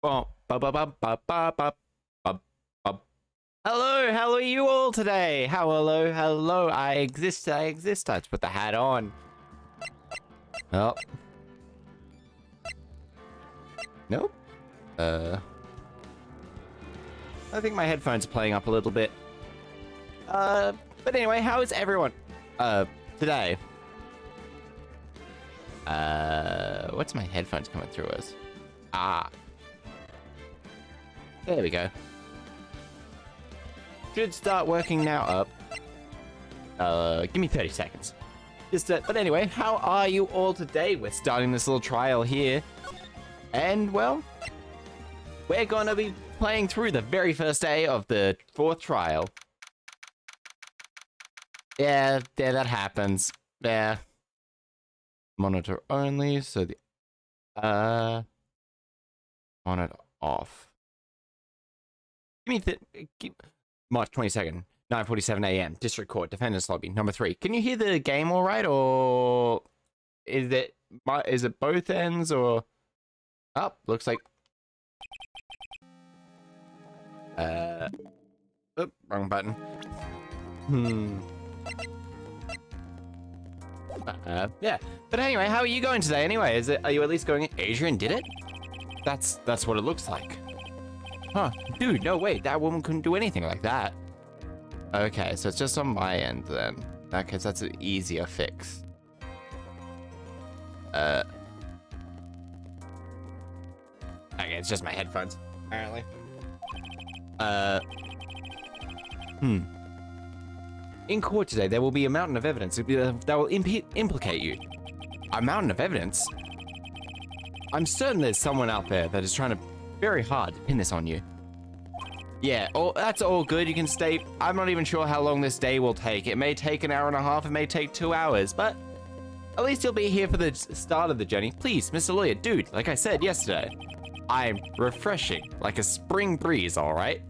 Bum, ba, ba, ba, ba, ba, ba, ba, ba. Hello, how are you all today? Hello, I exist. Let's put the hat on. Oh. Nope. I think my headphones are playing up a little bit. But anyway, how is everyone? Today. What's my headphones coming through as? Ah. There we go. Should start working now up. Give me 30 seconds. But anyway, how are you all today? We're starting this little trial here. And, well, we're gonna be playing through the very first day of the 4th trial. Yeah, that happens. Yeah. Monitor only, so the, on it off. Give me March 22nd, 9:47 a.m. District Court, Defendant's Lobby, number 3. Can you hear the game all right, or is it both ends, or? Oh, looks like. Oop, wrong button. Yeah. But anyway, how are you going today? Anyway, are you at least going? Adrian did it? That's what it looks like. Huh, dude, no, wait, that woman couldn't do anything like that. Okay, so it's just on my end then. Okay, so that's an easier fix. Okay, it's just my headphones, apparently. In court today, there will be a mountain of evidence that will implicate you. A mountain of evidence? I'm certain there's someone out there that is trying to very hard to pin this on you. Yeah, that's all good. You can stay. I'm not even sure how long this day will take. It may take an hour and a half. It may take 2 hours, but at least you'll be here for the start of the journey. Please, Mr. Lawyer, dude, like I said yesterday, I'm refreshing like a spring breeze, all right?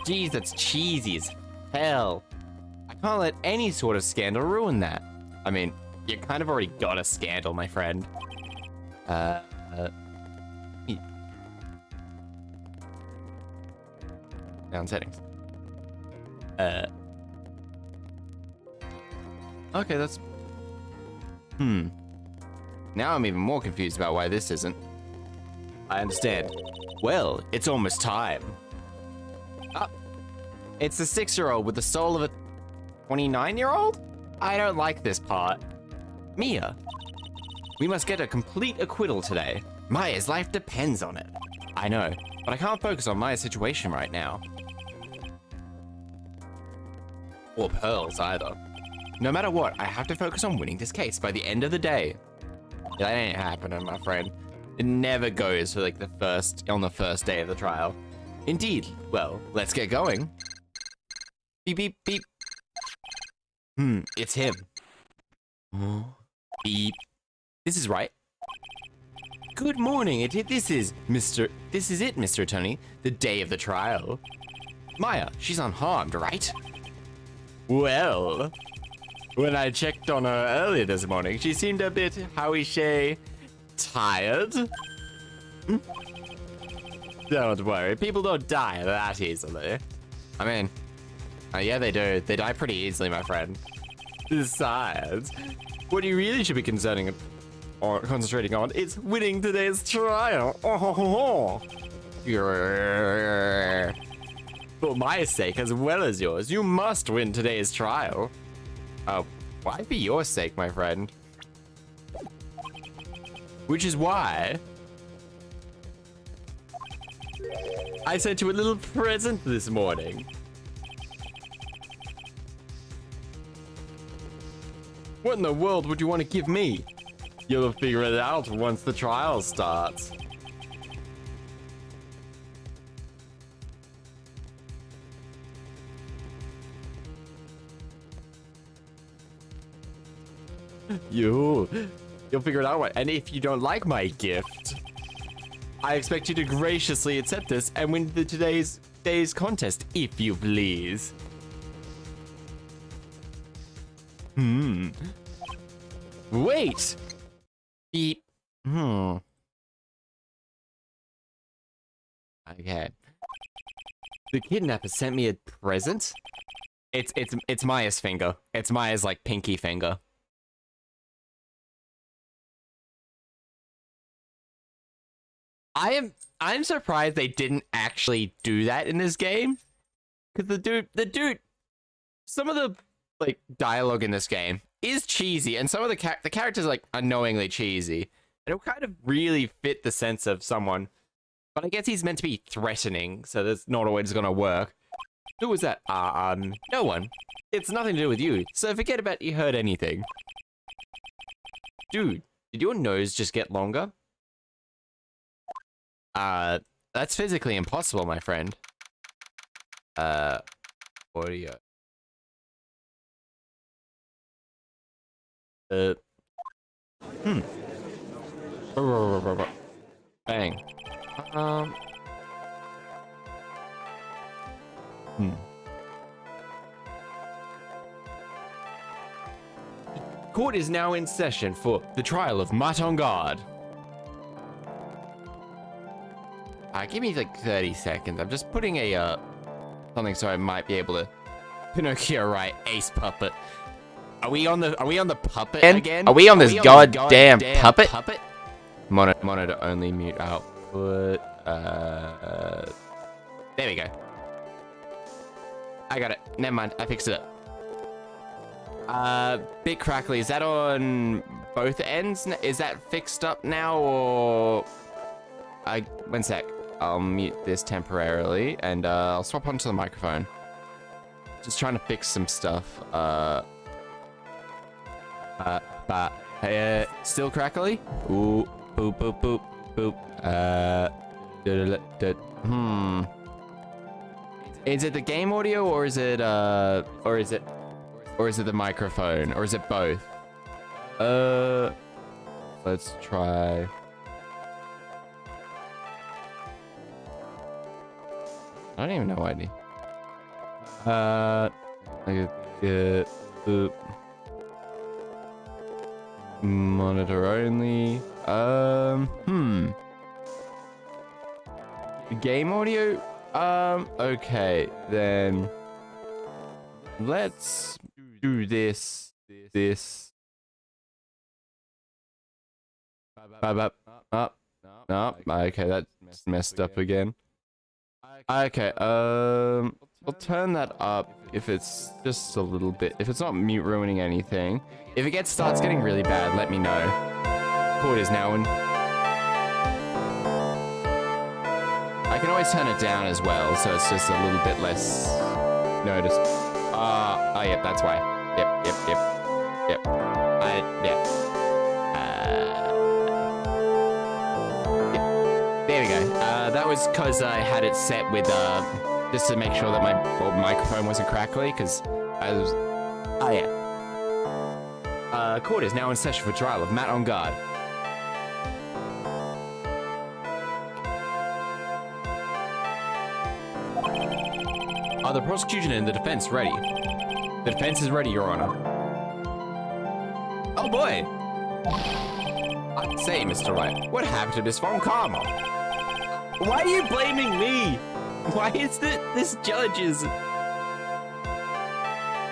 Jeez, that's cheesy as hell. I can't let any sort of scandal ruin that. I mean, you kind of already got a scandal, my friend. Down settings. Okay, that's... Now I'm even more confused about why this isn't. I understand. Well, it's almost time. Ah, it's the 6-year-old with the soul of a 29-year-old? I don't like this part. Mia, we must get a complete acquittal today. Maya's life depends on it. I know, but I can't focus on Maya's situation right now. Or Pearl's either. No matter what, I have to focus on winning this case by the end of the day. That ain't happening, my friend. It never goes for like on the first day of the trial. Indeed. Well, let's get going. Beep, beep, beep. It's him. Beep. This is Wright. Good morning. This is it, Mr. Attorney. The day of the trial. Maya, she's unharmed, right? Well, when I checked on her earlier this morning, she seemed a bit, how we say, tired. Don't worry, people don't die that easily. I mean, yeah, they do. They die pretty easily, my friend. Besides, what you really should be concentrating on is winning today's trial. For my sake as well as yours, you must win today's trial. Why for your sake, my friend? Which is why I sent you a little present this morning. What in the world would you want to give me? You'll figure it out once the trial starts. You'll figure it out right. And if you don't like my gift, I expect you to graciously accept this and win today's contest, if you please. Wait. Beep. Okay. The kidnapper sent me a present. It's Maya's finger. It's Maya's like pinky finger. I'm surprised they didn't actually do that in this game. Cause the dude, some of the like dialogue in this game is cheesy, and some of the characters are like annoyingly cheesy. It'll kind of really fit the sense of someone, but I guess he's meant to be threatening, so that's not always gonna work. Who was that? No one. It's nothing to do with you, so forget about you heard anything. Dude, did your nose just get longer? That's physically impossible, my friend. Audio. Bang. Court is now in session for the trial of Matt on guard. Give me like 30 seconds. I'm just putting a something so I might be able to Pinocchio Wright ace puppet. Are we on the puppet again? Are we on this goddamn puppet? Monitor only mute output. There we go. I got it. Never mind. I fixed it up. Bit crackly. Is that on both ends? Is that fixed up now or? One sec. I'll mute this temporarily and I'll swap onto the microphone. Just trying to fix some stuff. Still crackly? Ooh, boop, boop, boop, boop. Is it the game audio or is it the microphone or is it both? Let's try. I don't even know what I need. Boop. Monitor only. Game audio? Okay, then let's do this. Okay, that's messed up again. Okay, I'll turn that up if it's just a little bit. If it's not mute ruining anything. If it starts getting really bad, let me know. Court is now in. I can always turn it down as well, so it's just a little bit less notice. Oh, yep, that's why. Yep. There we go. That was because I had it set with, just to make sure that my microphone wasn't crackly, because I was... Oh, yeah. Court is now in session for trial of Matt on guard. Are the prosecution and the defense ready? The defense is ready, Your Honor. Oh, boy! I say, Mr. Wright, what happened to Miss Von Karma? Why are you blaming me? Why is this judge is...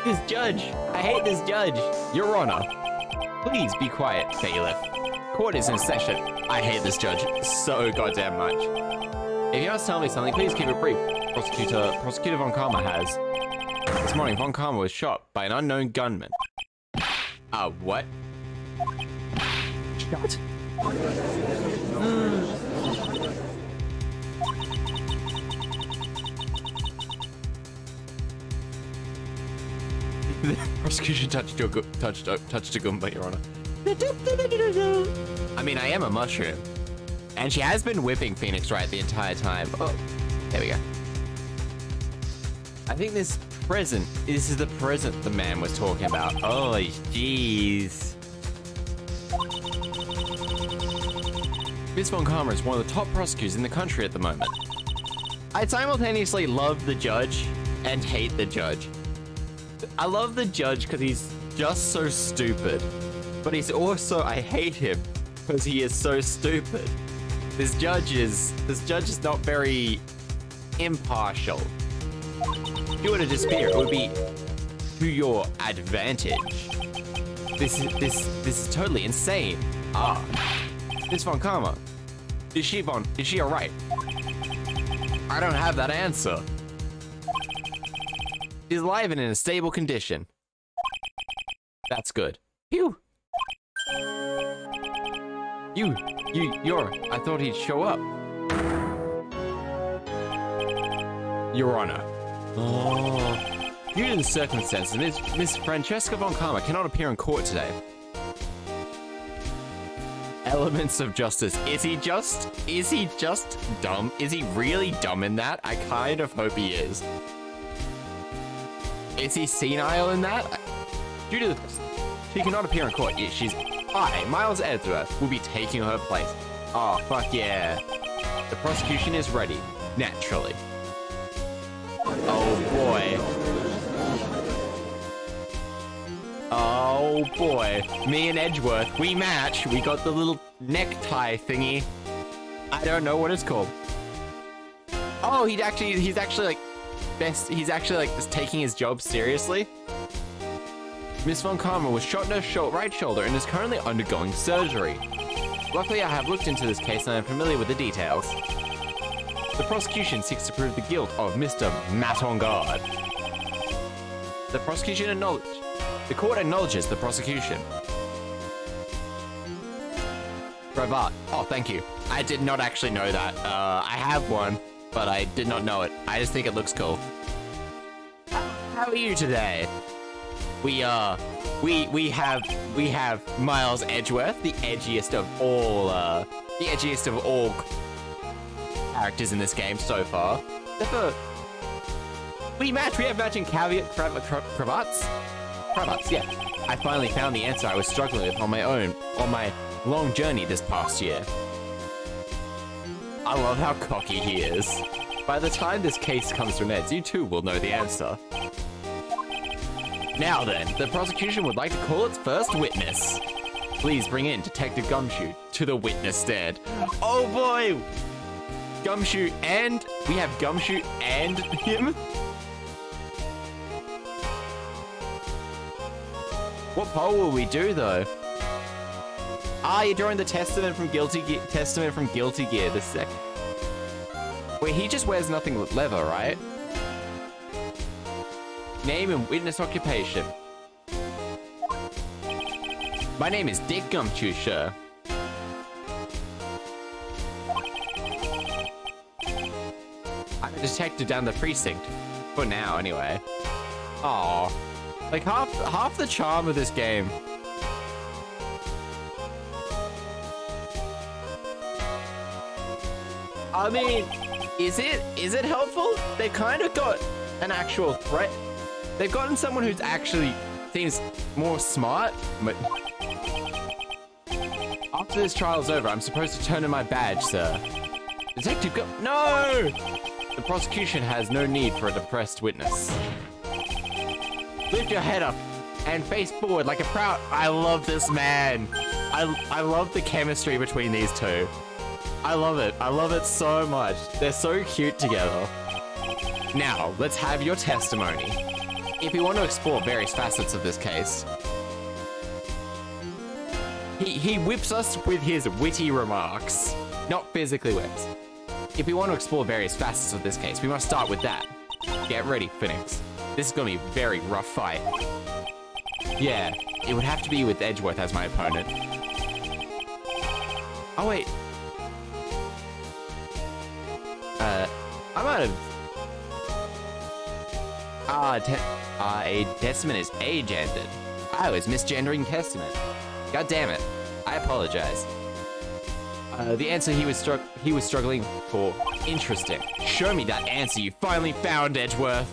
This judge. I hate this judge. Your Honor. Please be quiet, bailiff. Court is in session. I hate this judge so goddamn much. If you must tell me something, please keep it brief. Prosecutor Von Karma has. This morning, Von Karma was shot by an unknown gunman. What? Shot? The prosecution touched a Goomba, Your Honor. I mean, I am a mushroom. And she has been whipping Phoenix Wright the entire time. Oh, there we go. I think this is the present the man was talking about. Oh, jeez. Miss Von Karma is one of the top prosecutors in the country at the moment. I simultaneously love the judge and hate the judge. I love the judge because he's just so stupid, but he's also, I hate him because he is so stupid. This judge is not very impartial. If you were to disappear, it would be to your advantage. This is totally insane. Ah, Miss Von Karma. Is she alright? I don't have that answer. She's alive and in a stable condition. That's good. Phew. You're. I thought he'd show up. Your Honor. Oh. Due to the circumstances, Miss Francesca Von Karma cannot appear in court today. Elements of justice. Is he just dumb? Is he really dumb in that? I kind of hope he is. Is he senile in that? Due to this, she cannot appear in court. I, Miles Edgeworth, will be taking her place. Oh, fuck yeah. The prosecution is ready. Naturally. Oh, boy. Oh, boy. Me and Edgeworth, we match. We got the little necktie thingy. I don't know what it's called. Oh, he's actually just taking his job seriously. Miss Von Karma was shot in her right shoulder and is currently undergoing surgery. Luckily, I have looked into this case and I am familiar with the details. The prosecution seeks to prove the guilt of Mr. Mattongard. The court acknowledges the prosecution. Cravat. Oh, thank you. I did not actually know that. I have one, but I did not know it. I just think it looks cool. How are you today? We have Miles Edgeworth, the edgiest of all characters in this game so far. We have matching cravats. Cravats, yeah. I finally found the answer I was struggling with on my long journey this past year. I love how cocky he is. By the time this case comes to an end, you too will know the answer. Now then, the prosecution would like to call its first witness. Please bring in Detective Gumshoe to the witness stand. Oh boy! Gumshoe and... We have Gumshoe and him? What poll will we do though? Ah, you're drawing the testament from Guilty Gear, the sec. Wait, he just wears nothing but leather, right? Name and witness occupation. My name is Dick Gumshoe, sure. I'm a detective down the precinct. For now, anyway. Aww. Like, half the charm of this game. I mean, is it helpful? They kind of got an actual threat. They've gotten someone who's actually seems more smart. But after this trial's over, I'm supposed to turn in my badge, sir. Detective go- No! The prosecution has no need for a depressed witness. Lift your head up and face forward like a proud- I love this man. I love the chemistry between these two. I love it. I love it so much. They're so cute together. Now, let's have your testimony. If you want to explore various facets of this case, he whips us with his witty remarks. Not physically whips. If we want to explore various facets of this case, we must start with that. Get ready, Phoenix. This is gonna be a very rough fight. Yeah, it would have to be with Edgeworth as my opponent. Oh wait. I might have... a testament is age-ended. I was misgendering testament. God damn it. I apologize. The answer he was struggling for. Interesting. Show me that answer you finally found, Edgeworth.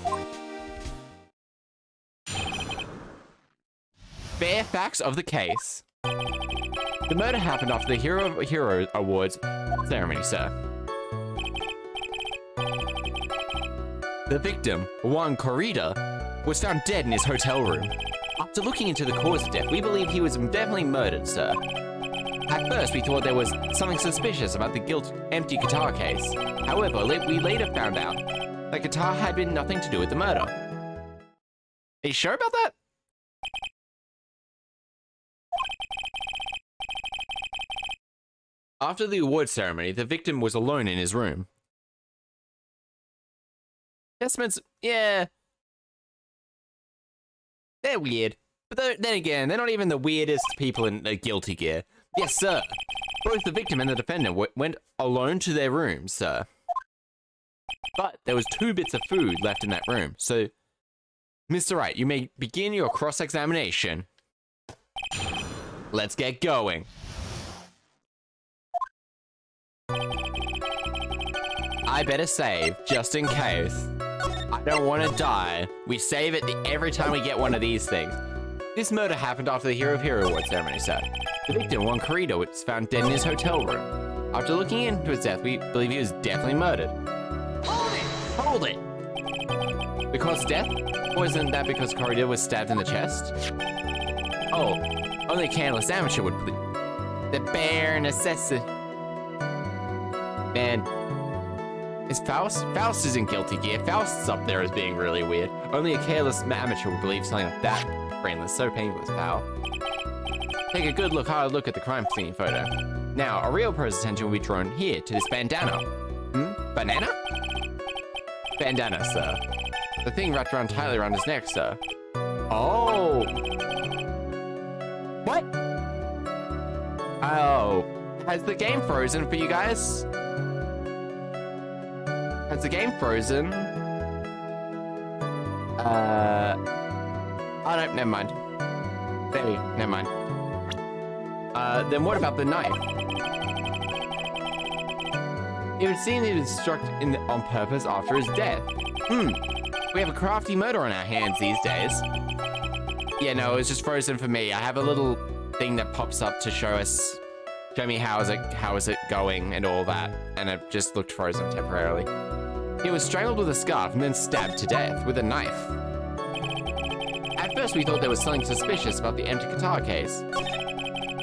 Bare facts of the case. The murder happened after the Hero Awards ceremony, sir. The victim, Juan Corrida, was found dead in his hotel room. After looking into the cause of death, we believe he was definitely murdered, sir. At first, we thought there was something suspicious about the empty guitar case. However, we later found out that guitar had been nothing to do with the murder. Are you sure about that? After the award ceremony, the victim was alone in his room. Estimates, yeah. They're weird. But then again, they're not even the weirdest people in guilty gear. Yes, sir. Both the victim and the defendant went alone to their rooms, sir. But there was 2 bits of food left in that room, so... Mr. Wright, you may begin your cross-examination. Let's get going. I better save, just in case. I don't want to die. We save it every time we get one of these things. This murder happened after the Hero of Hero Award ceremony, sir. The victim, Juan Corrido, was found dead in his hotel room. After looking into his death, we believe he was definitely murdered. Hold it! Hold it! The cause of death? Or isn't that because Corrido was stabbed in the chest? Oh, only a careless amateur would believe. The bare necessity. Man. Is Faust? Faust isn't guilty gear. Faust's up there as being really weird. Only a careless amateur would believe something like that brainless, so painless, pal. Take a good hard look at the crime scene photo. Now, a real person's attention will be drawn here to this bandana. Banana? Bandana, sir. The thing wrapped around tightly around his neck, sir. Oh. What? Oh. Has the game frozen for you guys? Has the game frozen? Oh, no, never mind. There we go, never mind. Then what about the knife? It would seem he was struck on purpose after his death. We have a crafty murder on our hands these days. Yeah, no, it was just frozen for me. I have a little thing that pops up to show me how is it going and all that, and it just looked frozen temporarily. He was strangled with a scarf and then stabbed to death with a knife. At first, we thought there was something suspicious about the empty guitar case.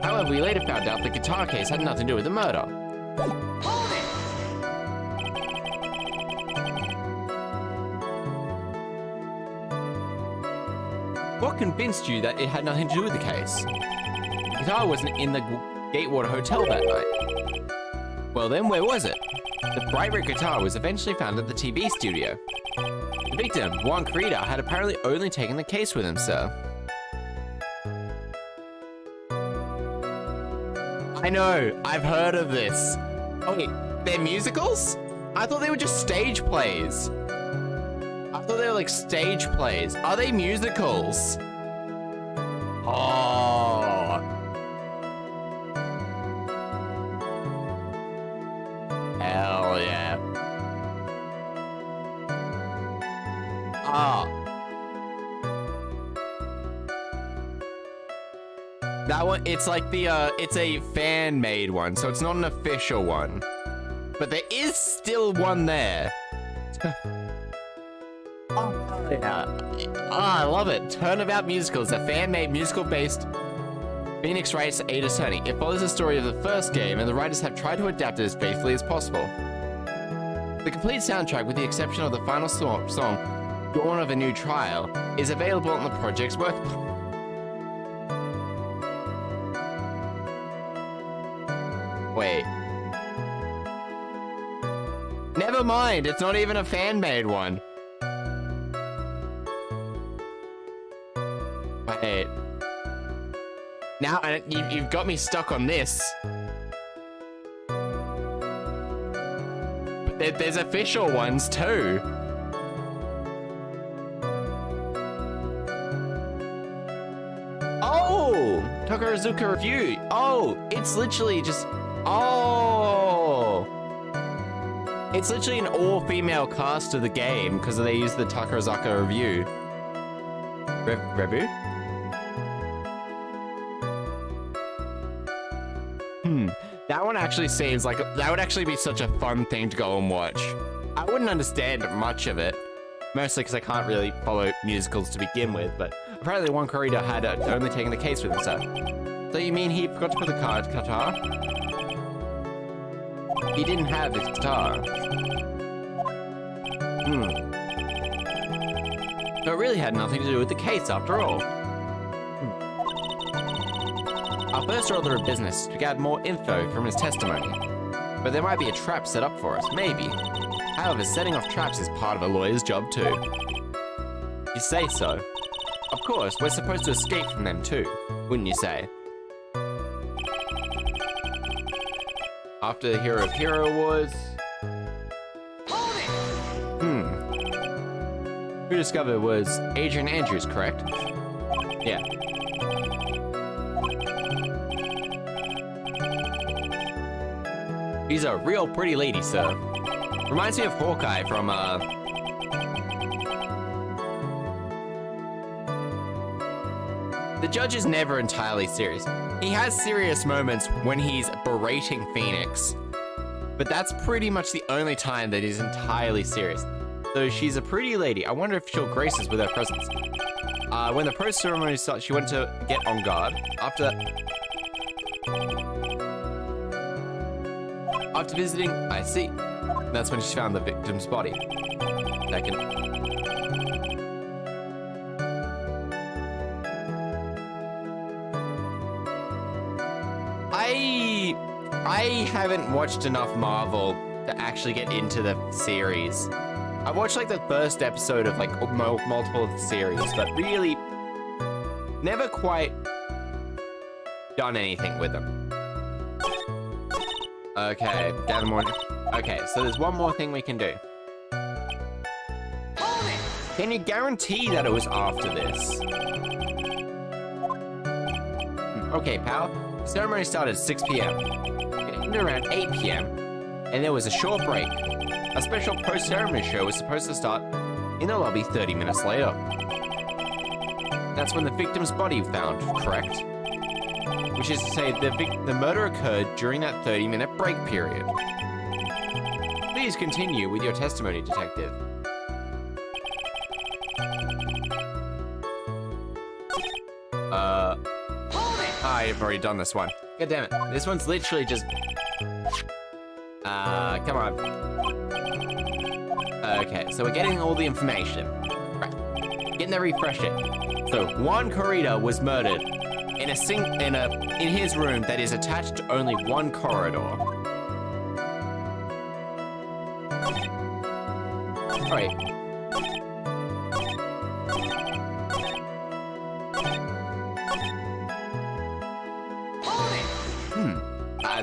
However, we later found out the guitar case had nothing to do with the murder. Hold it! What convinced you that it had nothing to do with the case? The guitar wasn't in the Gatewater Hotel that night. Well then, where was it? The bright red guitar was eventually found at the TV studio. The victim, Juan Corrido, had apparently only taken the case with him, sir. I know, I've heard of this. Oh wait, they're musicals? I thought they were just stage plays. I thought they were like stage plays. Are they musicals? Oh. Hell yeah. Ah. That one, it's like the, it's a fan-made one, so it's not an official one. But there is still one there. Oh, yeah. Ah, I love it. Turnabout Musicals, a fan-made musical-based Phoenix Wright's Ada Attorney. It follows the story of the first game, and the writers have tried to adapt it as faithfully as possible. The complete soundtrack, with the exception of the final song, Dawn of a New Trial, is available on the project's workplace. Wait. Never mind, it's not even a fan-made one. Wait. Now, you've got me stuck on this. But there's official ones too. Oh! Takarazuka Review. Oh, it's literally just... Oh! It's literally an all-female cast of the game because they use the Takarazuka Review. Review? That one actually seems like that would actually be such a fun thing to go and watch. I wouldn't understand much of it, mostly because I can't really follow musicals to begin with, but apparently Juan Corrido had only taken the case with himself. So you mean he forgot to put the guitar? He didn't have his guitar. So it really had nothing to do with the case after all. Our first order of business is to get more info from his testimony. But there might be a trap set up for us, maybe. However, setting off traps is part of a lawyer's job too. You say so. Of course, we're supposed to escape from them too, wouldn't you say? After the Hero of Hero Awards... Who discovered was Adrian Andrews, correct? Yeah. She's a real pretty lady, sir. Reminds me of Hawkeye from, The judge is never entirely serious. He has serious moments when he's berating Phoenix, but that's pretty much the only time that he's entirely serious. So she's a pretty lady. I wonder if she'll grace us with her presence. When the pro ceremony starts, she went to get on guard. After visiting, I see. That's when she found the victim's body. Second. I haven't watched enough Marvel to actually get into the series. I watched like the first episode of like multiple of the series, but really never quite done anything with them. Okay, gather more. Okay, so there's one more thing we can do. Can you guarantee that it was after this? Okay, pal. The ceremony started at 6 p.m. It ended around 8 p.m. and there was a short break. A special post-ceremony show was supposed to start in the lobby 30 minutes later. That's when the victim's body was found, correct? Which is to say, the murder occurred during that 30-minute break period. Please continue with your testimony, detective. I've already done this one. God damn it. This one's literally just... come on. Okay, so we're getting all the information. Right. Getting the refresher. So, Juan Corrida was murdered in his room that is attached to only one corridor. Alright.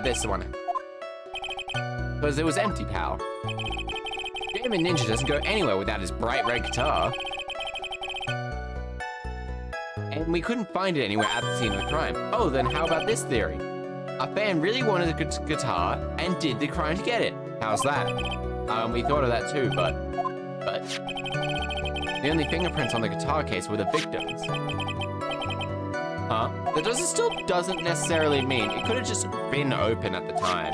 This one. Because it was empty, pal. Demon Ninja doesn't go anywhere without his bright red guitar. And we couldn't find it anywhere at the scene of the crime. Oh, then how about this theory? A fan really wanted a guitar and did the crime to get it. How's that? We thought of that too, but... The only fingerprints on the guitar case were the victims. Huh? That still doesn't necessarily mean it could have just been open at the time.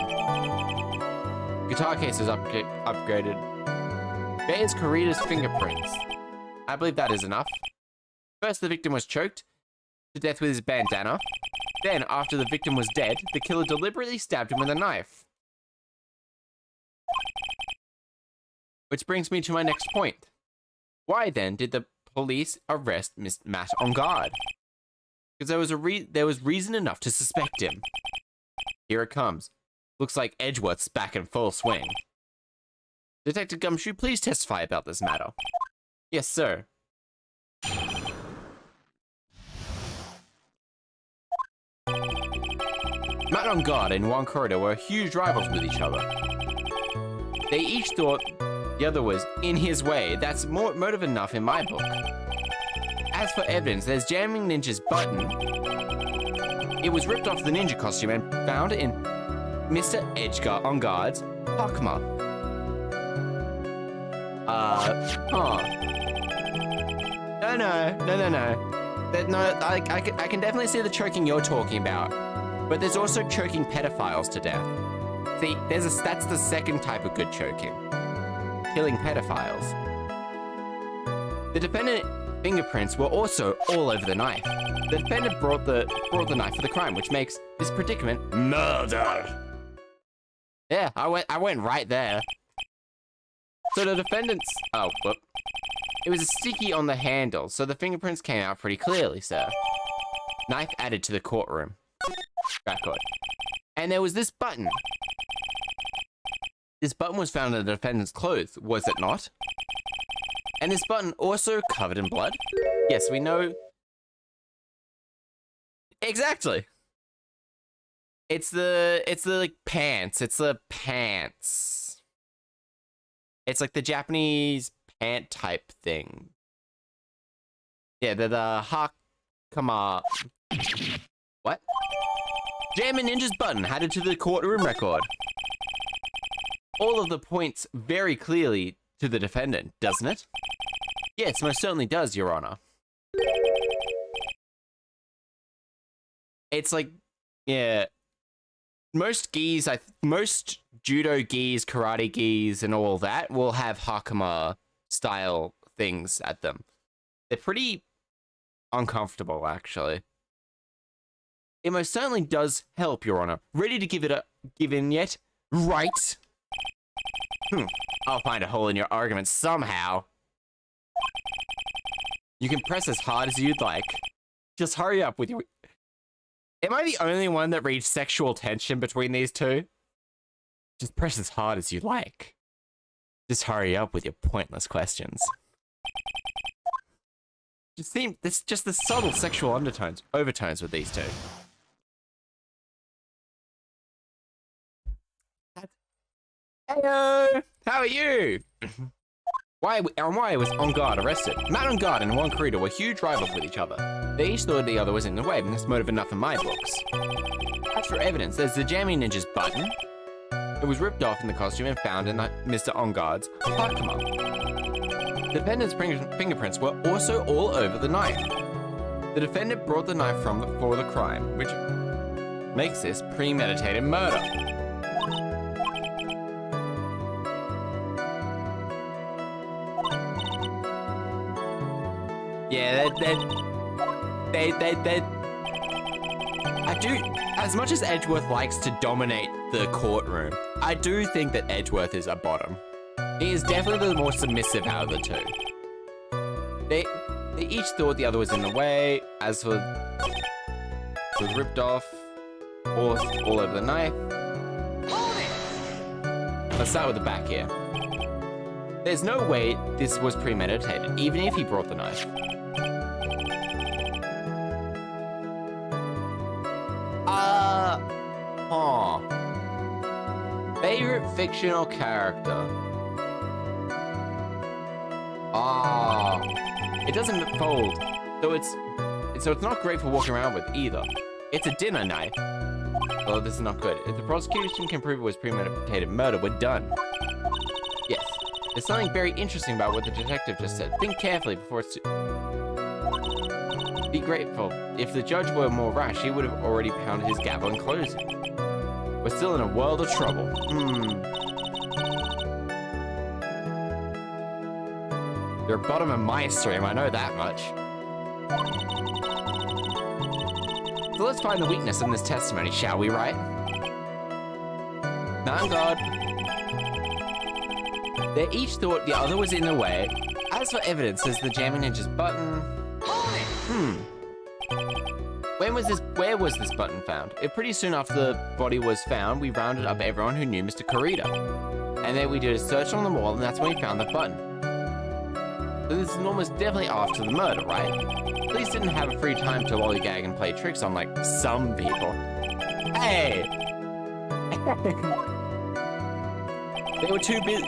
Guitar case is upgraded. Bears Corrida's fingerprints. I believe that is enough. First, the victim was choked to death with his bandana. Then, after the victim was dead, the killer deliberately stabbed him with a knife. Which brings me to my next point. Why then did the police arrest Matt on guard? Because there was reason enough to suspect him. Here it comes. Looks like Edgeworth's back in full swing. Detective Gumshoe, please testify about this matter. Yes, sir. Matt on guard and Juan Corrida were huge rivals with each other. They each thought the other was in his way. That's more motive enough in my book. As for evidence, there's Jamming Ninja's button. It was ripped off the ninja costume and found in Mr. Edgar on guard's Hakma. No, I can definitely see the choking you're talking about. But there's also choking pedophiles to death. See, that's the second type of good choking. Killing pedophiles. The defendant fingerprints were also all over the knife. The defendant brought the knife for the crime, which makes this predicament murder. Yeah, I went right there. So the defendant's... Oh, whoop. It was a sticky on the handle, so the fingerprints came out pretty clearly, sir. Knife added to the courtroom. Record. And there was this button. This button was found in the defendant's clothes, was it not? And this button also covered in blood? Yes, we know... Exactly! It's the like, pants. It's the pants. It's like the Japanese pant type thing. Yeah, the Hakama... What? Jammin' Ninja's button added to the courtroom record. All of the points very clearly to the defendant, doesn't it? Yes, most certainly does, Your Honor. It's like, yeah, most gis, most judo gis, karate gis, and all that will have Hakama style things at them. They're pretty uncomfortable, actually. It most certainly does help, Your Honor. Ready to give it a given yet? Right. I'll find a hole in your argument somehow. You can press as hard as you'd like. Just hurry up with your... Am I the only one that reads sexual tension between these two? Just press as hard as you like. Just hurry up with your pointless questions. There's just the subtle sexual overtones with these two. Heyo! How are you? Why was on guard arrested? Man on guard and one creator were huge rivals with each other. They each thought the other was in the way, and that's motive enough in my books. As for evidence, there's the Jammin' Ninja's button. It was ripped off in the costume and found in Mr. On Guard's Hakama. The defendant's fingerprints were also all over the knife. The defendant brought the knife for the crime, which makes this premeditated murder. Yeah, I do, as much as Edgeworth likes to dominate the courtroom, I do think that Edgeworth is a bottom. He is definitely the more submissive out of the two. They each thought the other was in the way. As for the ripped off, all over the knife. Let's start with the back here. There's no way this was premeditated, even if he brought the knife. Favorite fictional character? It doesn't fold, so it's not great for walking around with either. It's a dinner knife. Oh, this is not good. If the prosecution can prove it was premeditated murder, we're done. Yes, there's something very interesting about what the detective just said. Think carefully before it's Be grateful. If the judge were more rash, he would have already pounded his gavel in closing. We're still in a world of trouble. You're bottom of my stream, I know that much. So let's find the weakness in this testimony, shall we, Wright? Man God. They each thought the other was in the way. As for evidence, there's the Jammin' Ninja's button. Where was this button found? Pretty soon after the body was found, we rounded up everyone who knew Mr. Kurita. And then we did a search on the wall, and that's when we found the button. So this is almost definitely after the murder, right? Police didn't have a free time to lollygag and play tricks on, like, some people. Hey! They were too busy.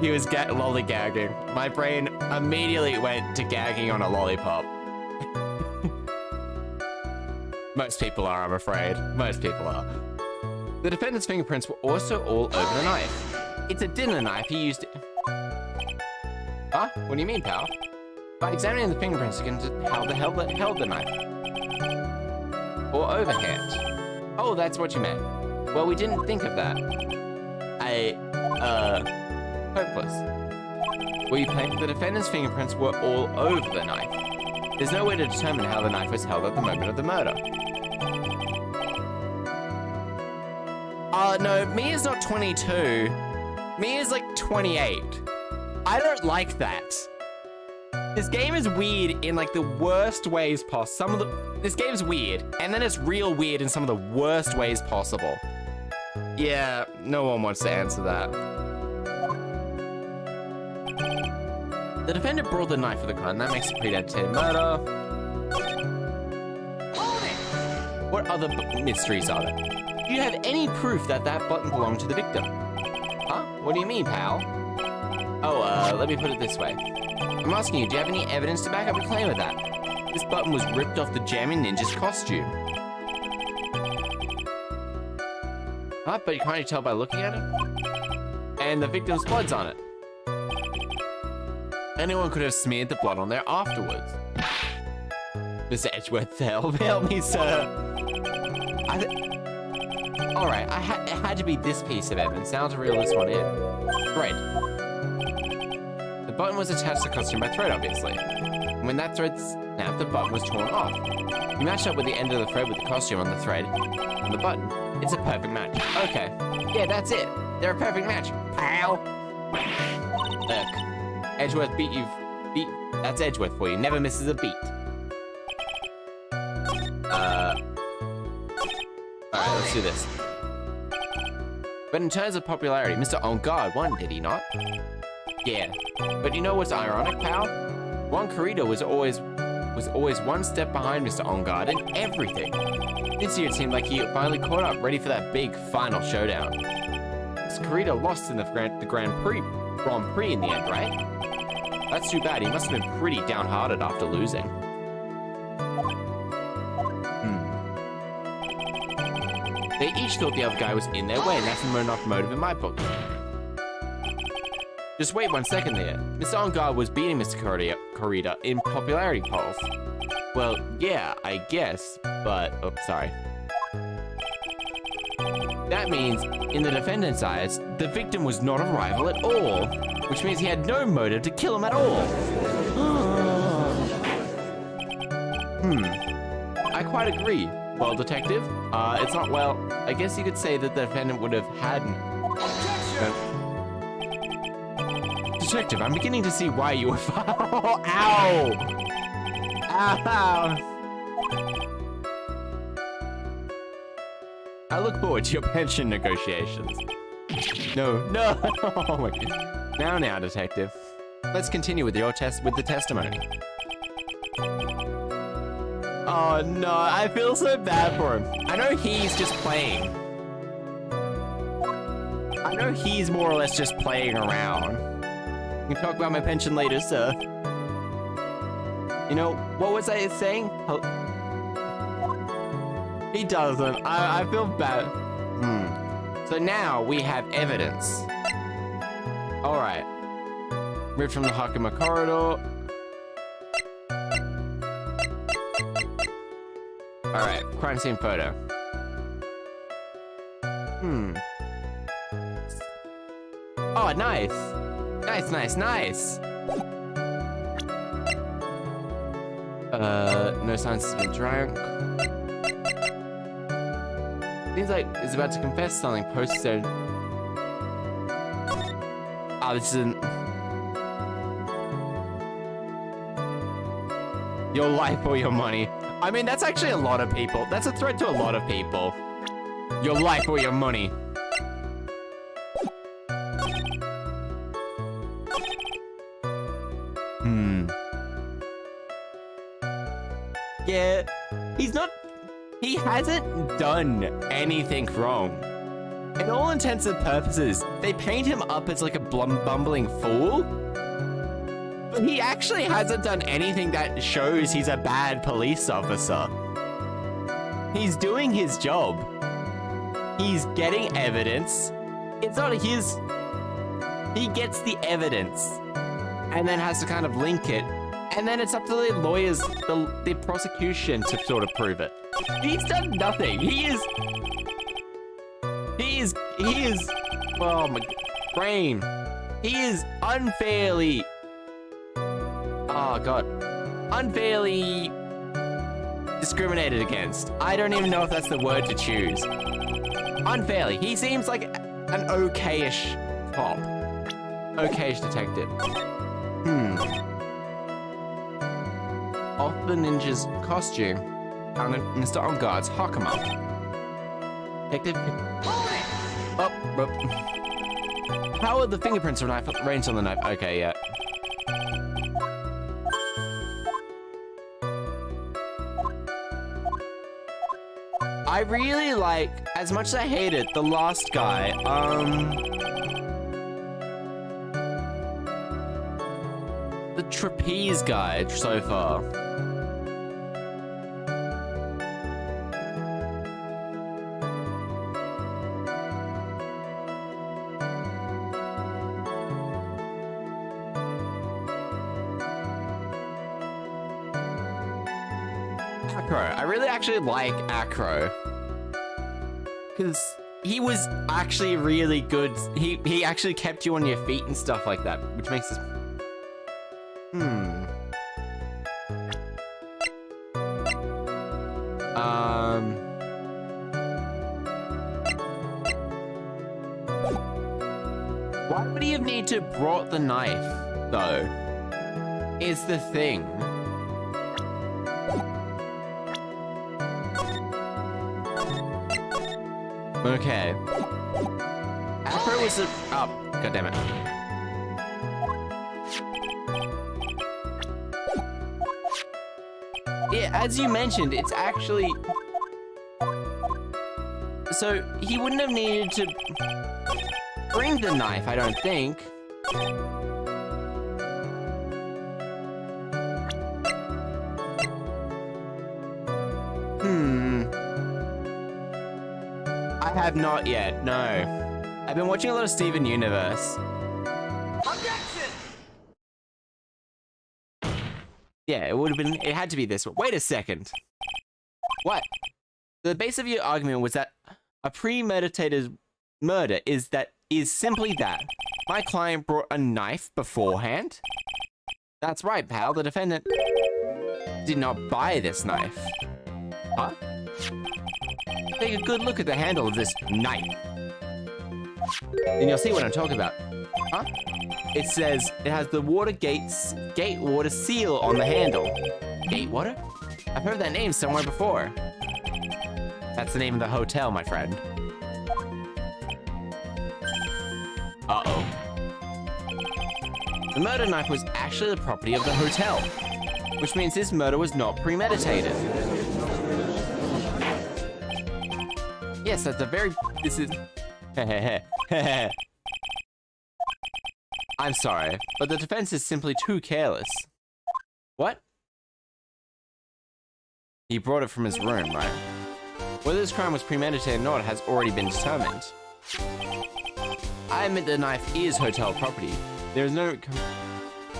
He was lollygagging. My brain immediately went to gagging on a lollipop. Most people are, I'm afraid. Most people are. The defendant's fingerprints were also all over the knife. It's a dinner knife, he used it. Huh? What do you mean, pal? By examining the fingerprints, you can tell the held the knife. Or overhand. Oh, that's what you meant. Well, we didn't think of that. Hopeless. We think the defendant's fingerprints were all over the knife. There's no way to determine how the knife was held at the moment of the murder. No, Mia's not 22. Mia's like 28. I don't like that. This game is weird in like the worst ways possible. This game's weird, and then it's real weird in some of the worst ways possible. Yeah, no one wants to answer that. The defendant brought the knife for the crime. That makes a premeditated murder. What other mysteries are there? Do you have any proof that that button belonged to the victim? Huh? What do you mean, pal? Oh, let me put it this way. I'm asking you, do you have any evidence to back up your claim of that? This button was ripped off the jamming ninja's costume. Huh? But you can't tell by looking at it? And the victim's blood's on it. Anyone could have smeared the blood on there afterwards. Mr. Edgeworth, help me, sir. Alright, it had to be this piece of evidence. Now to reel this one in. Great. The button was attached to the costume by thread, obviously. And when that thread snapped, the button was torn off. You match up with the end of the thread with the costume on the thread on the button. It's a perfect match. Okay. Yeah, that's it. They're a perfect match. Pal. Look. Edgeworth beat. That's Edgeworth for you. Never misses a beat. Alright, let's do this. But in terms of popularity, Mr. On Guard won, did he not? Yeah. But you know what's ironic, pal? Juan Corrida was always one step behind Mr. On Guard in everything. This year it seemed like he finally caught up, ready for that big final showdown. Mr. Corrida lost in the Grand Prix in the end, right? That's too bad. He must have been pretty downhearted after losing. They each thought the other guy was in their way, and that's enough motive in my book. Just wait 1 second there. Mr. On Guard was beating Mr. Corrida in popularity polls. Well, yeah, I guess, but... Oh, sorry. That means, in the defendant's eyes, the victim was not a rival at all, which means he had no motive to kill him at all. I quite agree. Well, detective, it's not well. I guess you could say that the defendant would have had... Detective, I'm beginning to see why you were... Oh, ow! Ow! I look forward to your pension negotiations. No. Oh my God. Now, detective. Let's continue with the testimony. Oh no, I feel so bad for him. I know he's just playing. I know he's more or less just playing around. We can talk about my pension later, sir. You know, what was I saying? He doesn't. I feel bad. So now we have evidence. Alright. Ripped from the Hakama corridor. Alright, crime scene photo. Oh, nice. Nice. No signs he's been drunk. Seems like he's about to confess something posted. Oh, this isn't... Your life or your money. I mean, that's actually a lot of people. That's a threat to a lot of people. Your life or your money. Yeah, he hasn't done anything wrong. In all intents and purposes, they paint him up as like a bumbling fool. But he actually hasn't done anything that shows he's a bad police officer. He's doing his job. He's getting evidence. It's not his... He gets the evidence. And then has to kind of link it. And then it's up to the lawyers, the prosecution to sort of prove it. He's done nothing. He is, oh my brain. He is unfairly Oh, God. Unfairly discriminated against. I don't even know if that's the word to choose. Unfairly. He seems like an okay-ish cop. Okay-ish detective. Off the ninja's costume. Mr. On Guard's Hakama. Detective. Oh, how are the fingerprints of a knife arranged on the knife? Okay, yeah. I really like, as much as I hated the last guy, the trapeze guy so far. I really actually like Acro. Because he was actually really good. He actually kept you on your feet and stuff like that, which makes this... Why would he have need to brought the knife, though? Is the thing. Okay. Acro was a... Oh, goddammit. Yeah, as you mentioned, it's actually... So, he wouldn't have needed to bring the knife, I don't think. I have not yet, no. I've been watching a lot of Steven Universe. Objection! Yeah, it had to be this one. Wait a second. What? The base of your argument was that a premeditated murder is simply that. My client brought a knife beforehand? That's right, pal. The defendant did not buy this knife. Huh? Take a good look at the handle of this knife. Then you'll see what I'm talking about. Huh? It says it has the gate water seal on the handle. Gatewater? I've heard that name somewhere before. That's the name of the hotel, my friend. Uh-oh. The murder knife was actually the property of the hotel, which means this murder was not premeditated. Yes, that's a very... This is... I'm sorry, but the defense is simply too careless. What? He brought it from his room, right? Whether this crime was premeditated or not has already been determined. I admit the knife is hotel property. There is no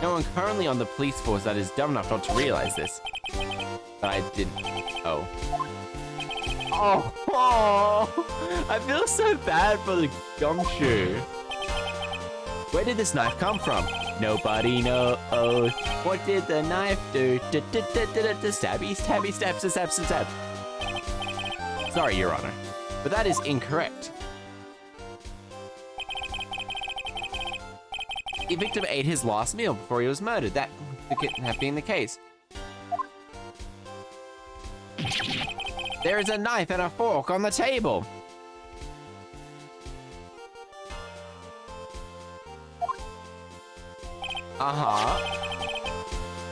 one currently on the police force that is dumb enough not to realize this. But I didn't... Oh. Oh, I feel so bad for the gumshoe. Where did this knife come from? Nobody knows. What did the knife do? Stabby, stabby, stab, stab, stab. Sorry, Your Honor, but that is incorrect. The victim ate his last meal before he was murdered. That being the case. There is a knife and a fork on the table.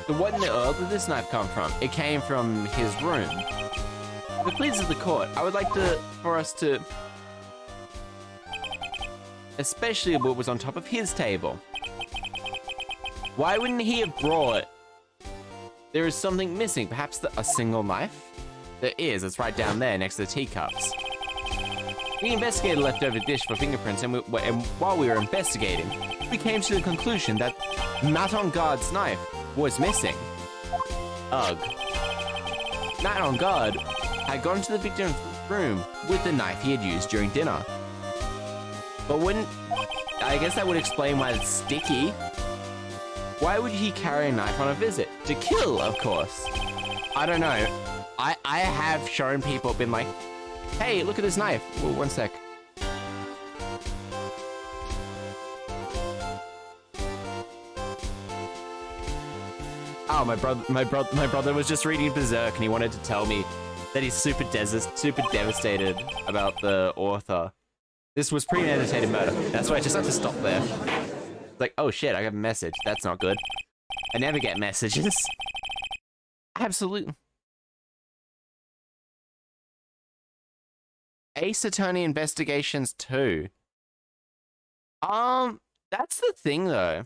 So what in the earth did this knife come from? It came from his room. If it pleases the court, I would like for us to... Especially what was on top of his table. Why wouldn't he have brought... There is something missing, perhaps a single knife? There is, it's right down there next to the teacups. We investigated a leftover dish for fingerprints, and while we were investigating, we came to the conclusion that Matt on Guard's knife was missing. Ugh. Matt on Guard had gone to the victim's room with the knife he had used during dinner. But I guess that would explain why it's sticky. Why would he carry a knife on a visit? To kill, of course. I don't know. I have shown people, been like, hey, look at this knife. Whoa, one sec. Oh, my brother was just reading Berserk and he wanted to tell me that he's super devastated about the author. This was premeditated murder. That's why I just had to stop there. Like, oh shit, I got a message. That's not good. I never get messages. Absolutely. Ace Attorney Investigations 2. That's the thing though.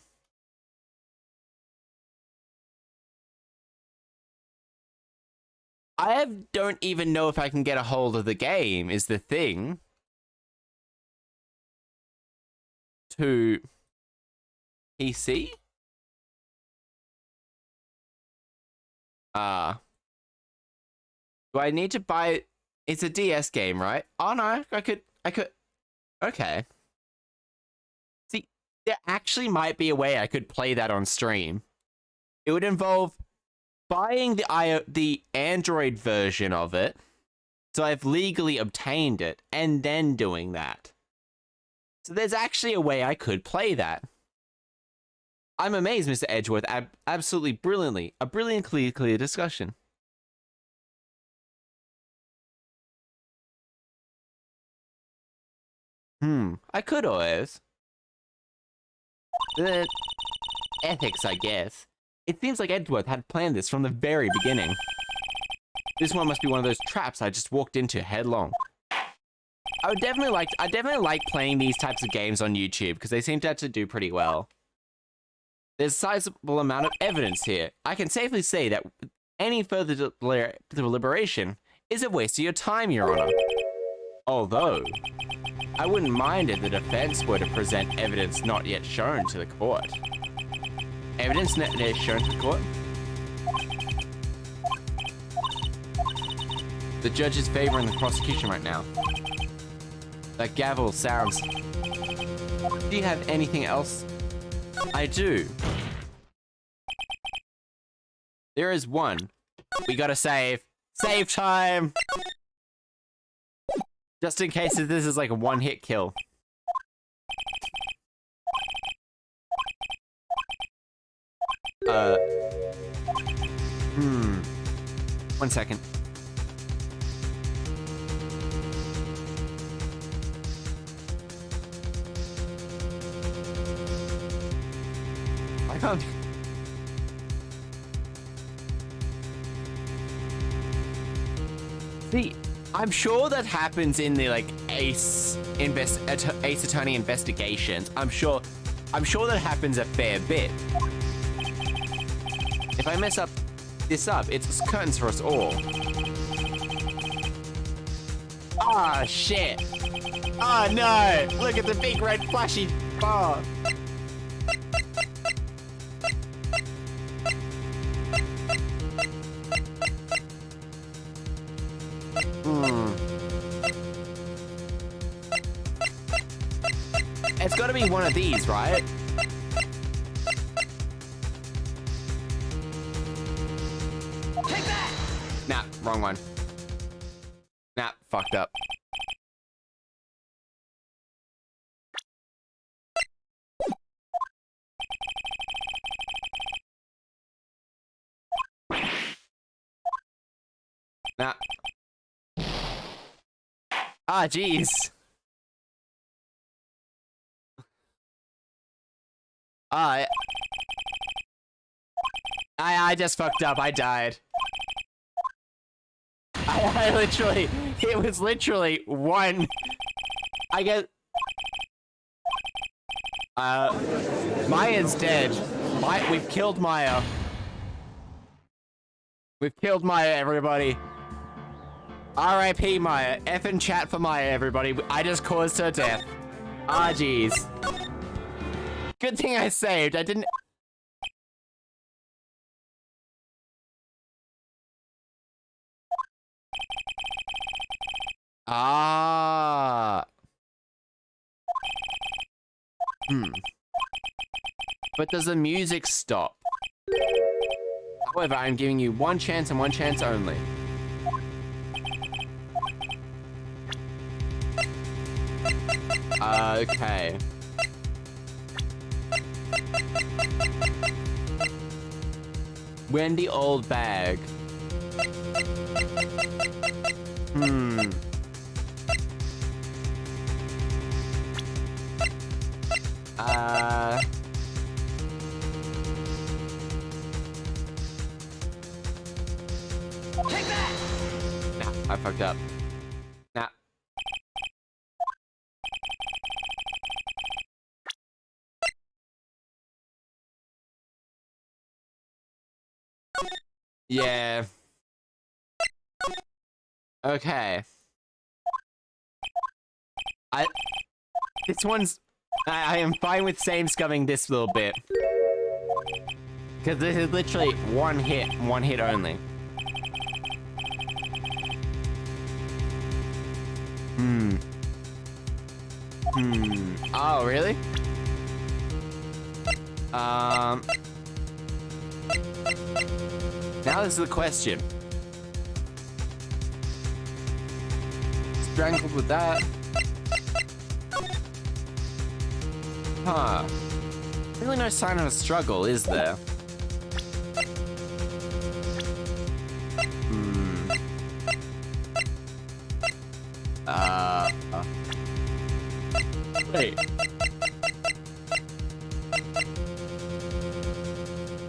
Don't even know if I can get a hold of the game, is the thing. To PC? Do I need to buy... It's a DS game, right? Oh no, I could... Okay. See, there actually might be a way I could play that on stream. It would involve buying the Android version of it, so I've legally obtained it, and then doing that. So there's actually a way I could play that. I'm amazed, Mr. Edgeworth. Absolutely brilliantly. A brilliant, clear discussion. I could always. Ethics, I guess. It seems like Edgeworth had planned this from the very beginning. This one must be one of those traps I just walked into headlong. I definitely like playing these types of games on YouTube because they seem to have to do pretty well. There's a sizable amount of evidence here. I can safely say that any further deliberation is a waste of your time, Your Honor. Although, I wouldn't mind if the defense were to present evidence not yet shown to the court. Evidence not yet shown to the court? The judge is favoring the prosecution right now. That gavel sounds... Do you have anything else? I do. There is one. We gotta save. Save time! Just in case this is like a one-hit kill. One second. I can't... See, I'm sure that happens in the like Ace Attorney investigations. I'm sure that happens a fair bit. If I mess this up, it's curtains for us all. Ah, shit. Oh no! Look at the big red flashy bar. It's gotta be one of these, right? Take that! Nah, wrong one. Nah, fucked up. Nah. Ah, jeez. I just fucked up. I died. I literally, it was literally one. I guess. Maya's dead. We've killed Maya. We've killed Maya, everybody. R.I.P. Maya. F in chat for Maya, everybody. I just caused her death. Ah, jeez. Good thing I saved. I didn't... Ah. But does the music stop? However, I'm giving you one chance and one chance only. Okay. Wendy old bag. Hmm. Take that! Nah, I fucked up. Nah. Yeah. Okay. This one's... I am fine with same scumming this little bit. Because this is literally one hit only. Oh, really? Now this is the question. Strangled with that. Huh. Really no sign of a struggle, is there? Wait.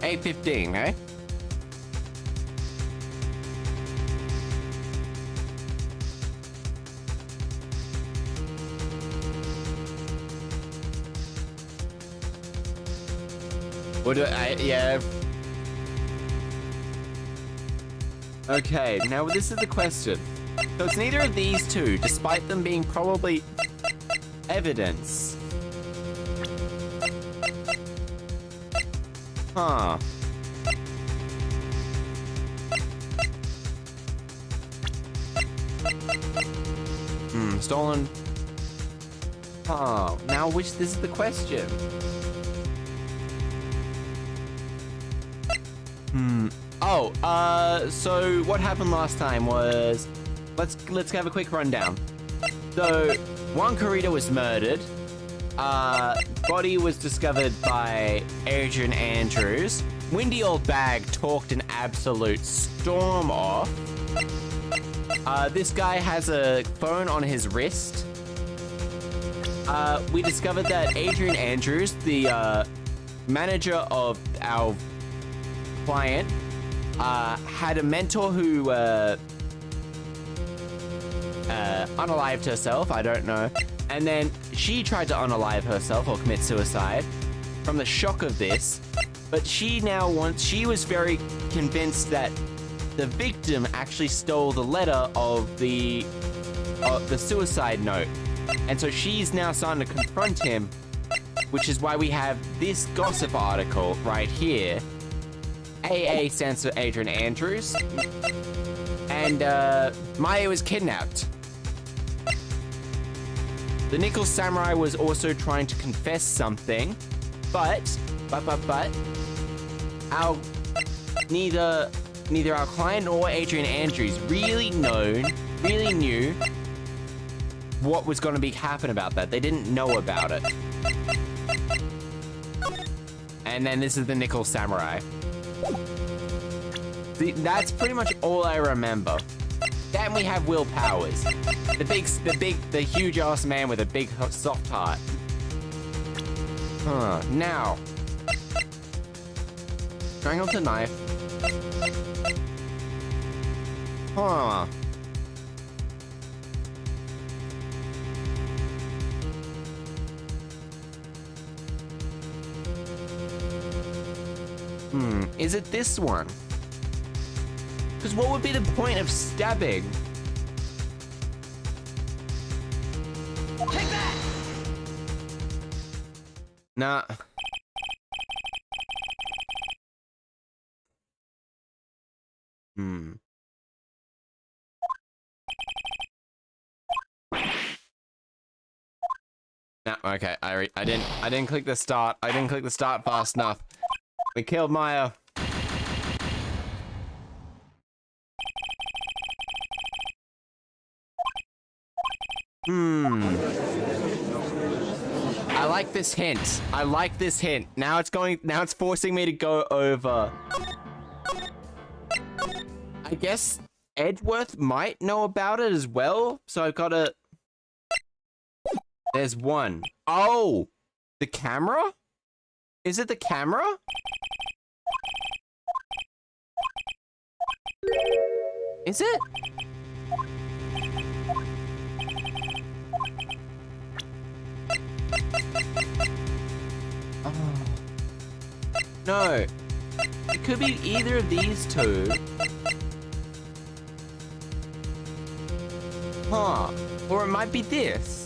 8:15, eh? What do yeah. Okay, now this is the question. So it's neither of these two, despite them being probably evidence. Huh. Stolen. Huh. Now this is the question. Oh, so what happened last time was, let's have a quick rundown. So, one Corita was murdered. Body was discovered by Adrian Andrews. Windy old bag talked an absolute storm off. This guy has a phone on his wrist. We discovered that Adrian Andrews, the manager of our client, had a mentor who unalived herself, I don't know. And then she tried to unalive herself or commit suicide from the shock of this. But she was very convinced that the victim actually stole the letter of the suicide note. And so she's now starting to confront him, which is why we have this gossip article right here. AA stands for Adrian Andrews. And Maya was kidnapped. The Nickel Samurai was also trying to confess something, but neither our client nor Adrian Andrews really knew what was going to happen about that. They didn't know about it. And then this is the Nickel Samurai. That's pretty much all I remember. Then we have Will Powers. The huge ass man with a big soft heart. Now. Strangled to knife. Is it this one? Because what would be the point of stabbing? Take that! Nah. No, okay, I didn't click the start. I didn't click the start fast enough. We killed Maya. I like this hint. I like this hint. Now it's forcing me to go over. I guess Edgeworth might know about it as well, so I've got to... There's one. Oh! The camera? Is it the camera? Is it? Oh. No. It could be either of these two. Huh. Or it might be this.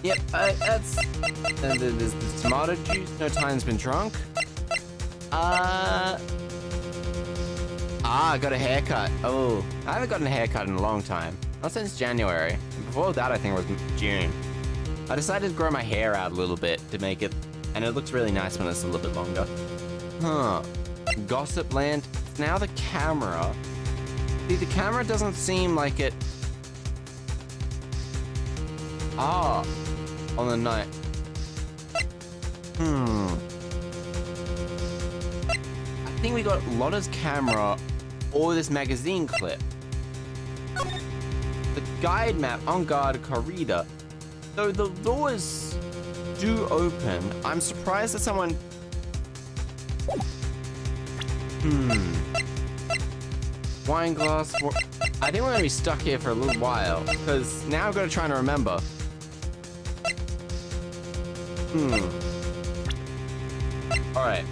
Yep, that's... There's the tomato juice. No time's been drunk. I got a haircut. Oh, I haven't gotten a haircut in a long time. Not since January. And before that, I think it was June. I decided to grow my hair out a little bit to make it... And it looks really nice when it's a little bit longer. Huh. Gossip Land. Now the camera. See, the camera doesn't seem like it... Ah. On the night. I think we got Lotta's camera or this magazine clip. The guide map on guard corridor. Though the doors do open, I'm surprised that someone... Wine glass. I think we're gonna be stuck here for a little while, because now I've got to try and remember. Alright.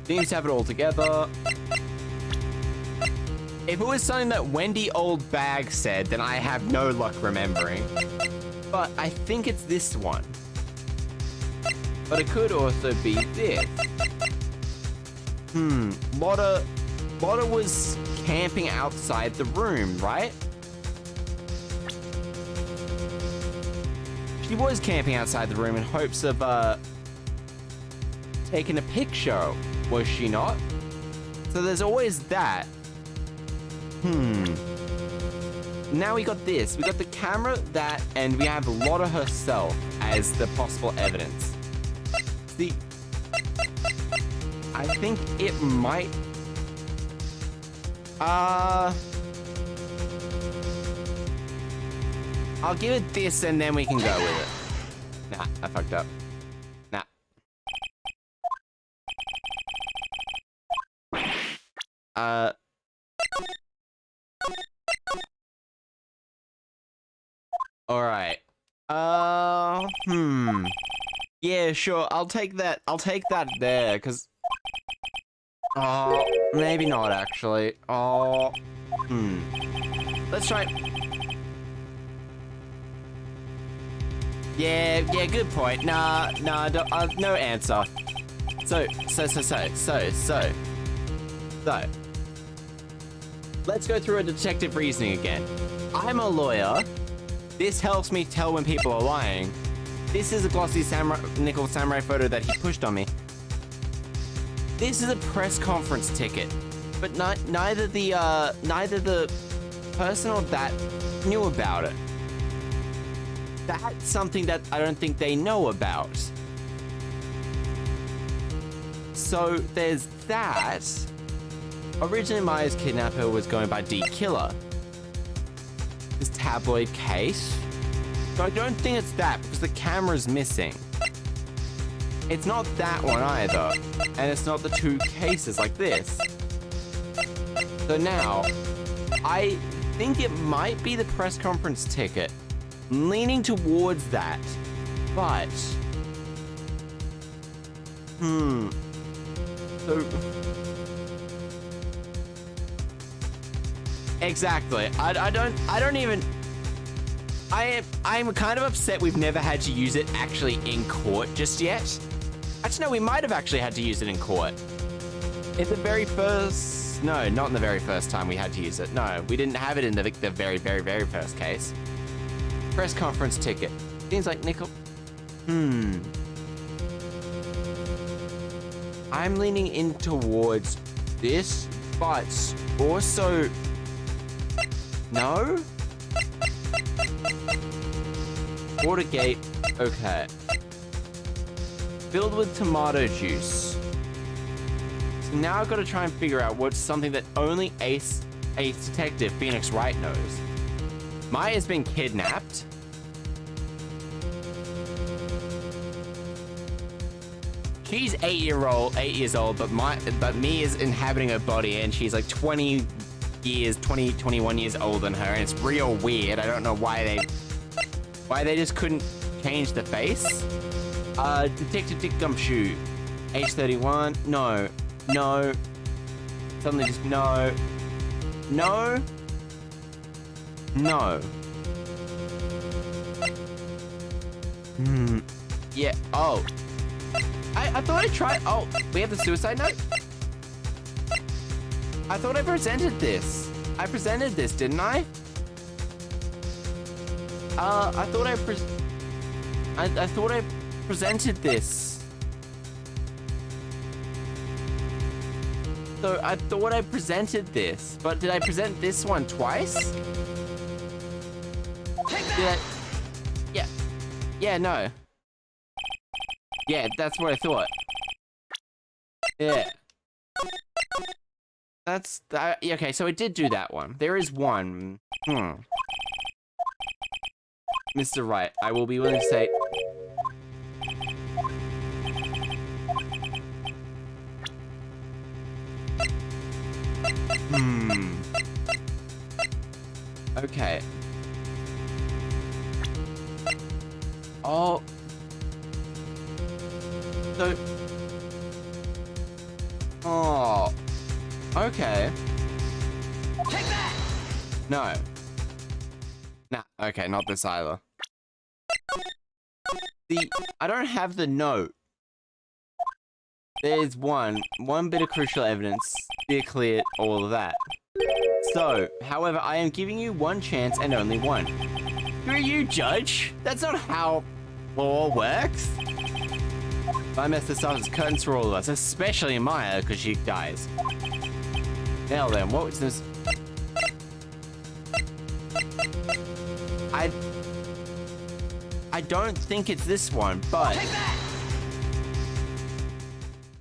Seems to have it all together. If it was something that Wendy Old Bag said, then I have no luck remembering. But I think it's this one. But it could also be this. Lotta was camping outside the room, right? She was camping outside the room in hopes of, taking a picture, was she not? So there's always that. Now we got this. We got the camera, that, and we have Lotta herself as the possible evidence. See, I think it might... I'll give it this and then we can go with it. Nah, I fucked up. Nah. Alright. Yeah, sure. I'll take that. I'll take that there, because... Oh, maybe not, actually. Oh, Let's try... Yeah, good point. Nah, no answer. So. Let's go through a detective reasoning again. I'm a lawyer. This helps me tell when people are lying. This is a glossy nickel samurai photo that he pushed on me. This is a press conference ticket, but neither the person or that knew about it. That's something that I don't think they know about. So there's that. Originally, Maya's kidnapper was going by D Killer. This tabloid case. So I don't think it's that, because the camera's missing. It's not that one either. And it's not the two cases like this. So now, I think it might be the press conference ticket. I'm leaning towards that. But... So... Exactly. I don't even... I'm kind of upset we've never had to use it actually in court just yet. Actually, no, we might have actually had to use it in court. In the very first... No, not in the very first time we had to use it. No, we didn't have it in the very, very, very first case. Press conference ticket. Seems like nickel. I'm leaning in towards this, but also... No? Watergate. Okay. Filled with tomato juice. So now I've got to try and figure out what's something that only Ace Detective Phoenix Wright knows. Maya's been kidnapped. She's 8 years old, but Mia's inhabiting her body, and she's like 21 years older than her, and it's real weird. I don't know why they just couldn't change the face. Detective Dick Gumshoe, age 31. No. Suddenly just no. Yeah. Oh. I thought I tried. Oh, we have the suicide note? I thought I presented this. I presented this, didn't I? I thought I presented this. So I thought I presented this, but did I present this one twice? Yeah, no. Yeah, that's what I thought. Yeah. That's... okay, so I did do that one. There is one. Mr. Wright, I will be willing to say... Okay. Oh... So... Oh... Okay. Take that! No. Nah, okay, not this either. I don't have the note. There's one bit of crucial evidence. Be clear, all of that. So, however, I am giving you one chance and only one. Who are you, Judge? That's not how law works. If I mess this up, it's curtains for all of us, especially Maya, because she dies. Now then, what was this? I don't think it's this one, but...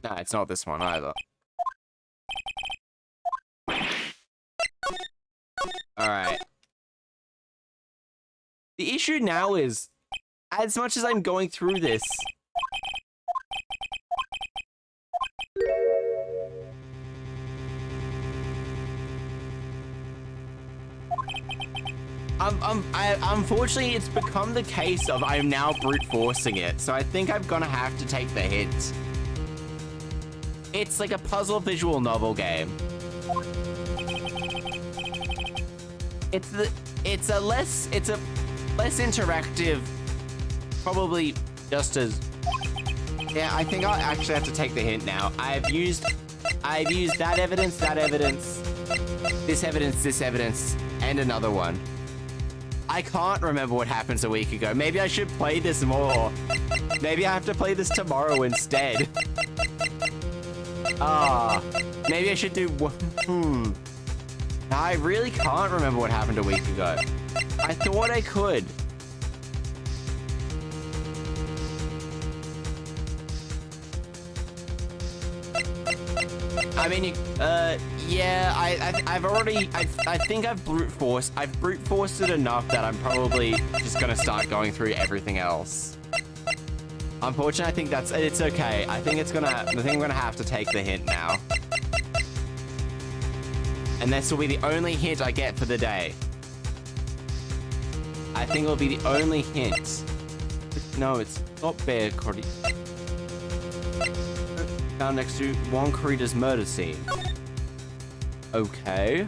No, it's not this one either. Alright. The issue now is, as much as I'm going through this... unfortunately, it's become the case of I'm now brute forcing it, so I think I'm gonna have to take the hint. It's like a puzzle visual novel game. It's a less interactive, probably just as... Yeah, I think I'll actually have to take the hint now. I've used that evidence, this evidence, and another one. I can't remember what happened a week ago. Maybe I should play this more. Maybe I have to play this tomorrow instead. Maybe I should do... I really can't remember what happened a week ago. I thought I could. I mean, yeah, I think I've brute forced it enough that I'm probably just gonna start going through everything else. Unfortunately, I think it's okay. I think I'm gonna have to take the hint now. And this will be the only hint I get for the day. I think it'll be the only hint. No, it's not Bear Cordy. Found next to Juan Corrida's murder scene. Okay.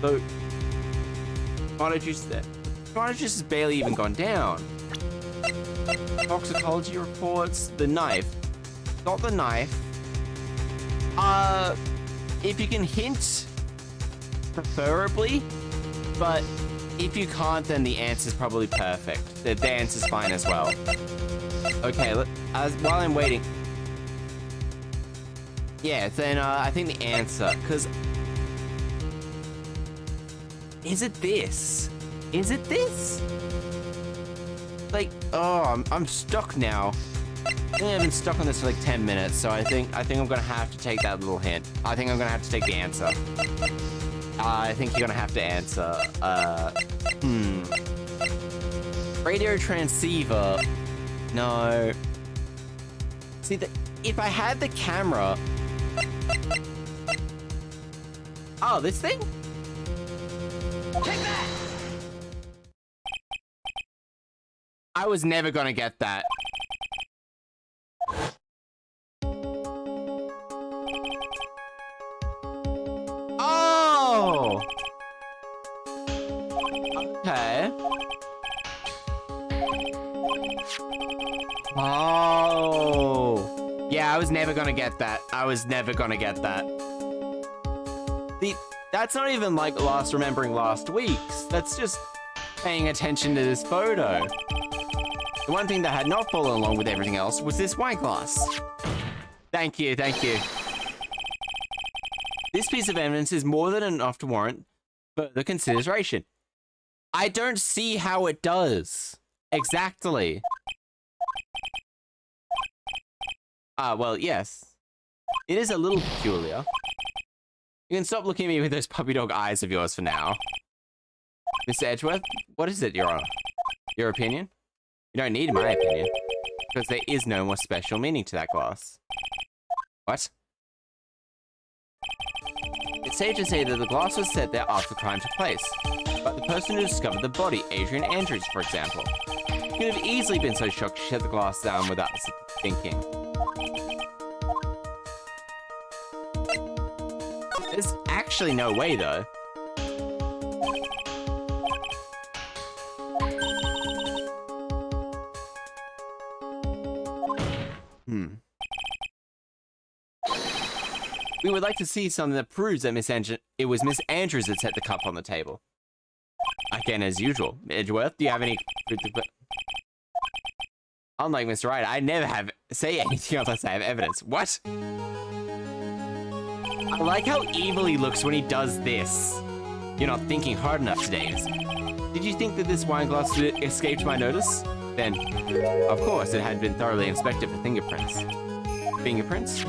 So, tomato juice there. Tomato juice has barely even gone down. Toxicology reports. The knife. Not the knife. if you can hint, preferably, but if you can't, then the answer's probably perfect. The answer's fine as well. Okay, look, while I'm waiting. Yeah, then I think the answer, because... Is it this? Is it this? Like, oh, I'm stuck now. I've been stuck on this for like 10 minutes, so I think I'm gonna have to take that little hint. I think I'm gonna have to take the answer. I think you're gonna have to answer. Radio transceiver. No. See, if I had the camera... Oh, this thing? Take that! I was never gonna get that. Oh! Okay. Oh. Yeah, I was never gonna get that. I was never gonna get that. That's not even like remembering last week's. That's just paying attention to this photo. The one thing that had not fallen along with everything else was this wine glass. Thank you, thank you. This piece of evidence is more than enough to warrant further consideration. I don't see how it does. Exactly. Well, yes. It is a little peculiar. You can stop looking at me with those puppy dog eyes of yours for now. Mr. Edgeworth, what is it, Your Honor? Your opinion? You don't need my opinion, because there is no more special meaning to that glass. What? It's safe to say that the glass was set there after the crime took place, but the person who discovered the body, Adrian Andrews, for example, could have easily been so shocked she set the glass down without thinking. There's actually no way, though. We would like to see something that proves that it was Miss Andrews that set the cup on the table. Again, as usual. Edgeworth, do you have any... Unlike Mr. Wright, I never say anything unless I have evidence. What? I like how evil he looks when he does this. You're not thinking hard enough today. Did you think that this wine glass escaped my notice? Then, of course, it had been thoroughly inspected for fingerprints. Fingerprints?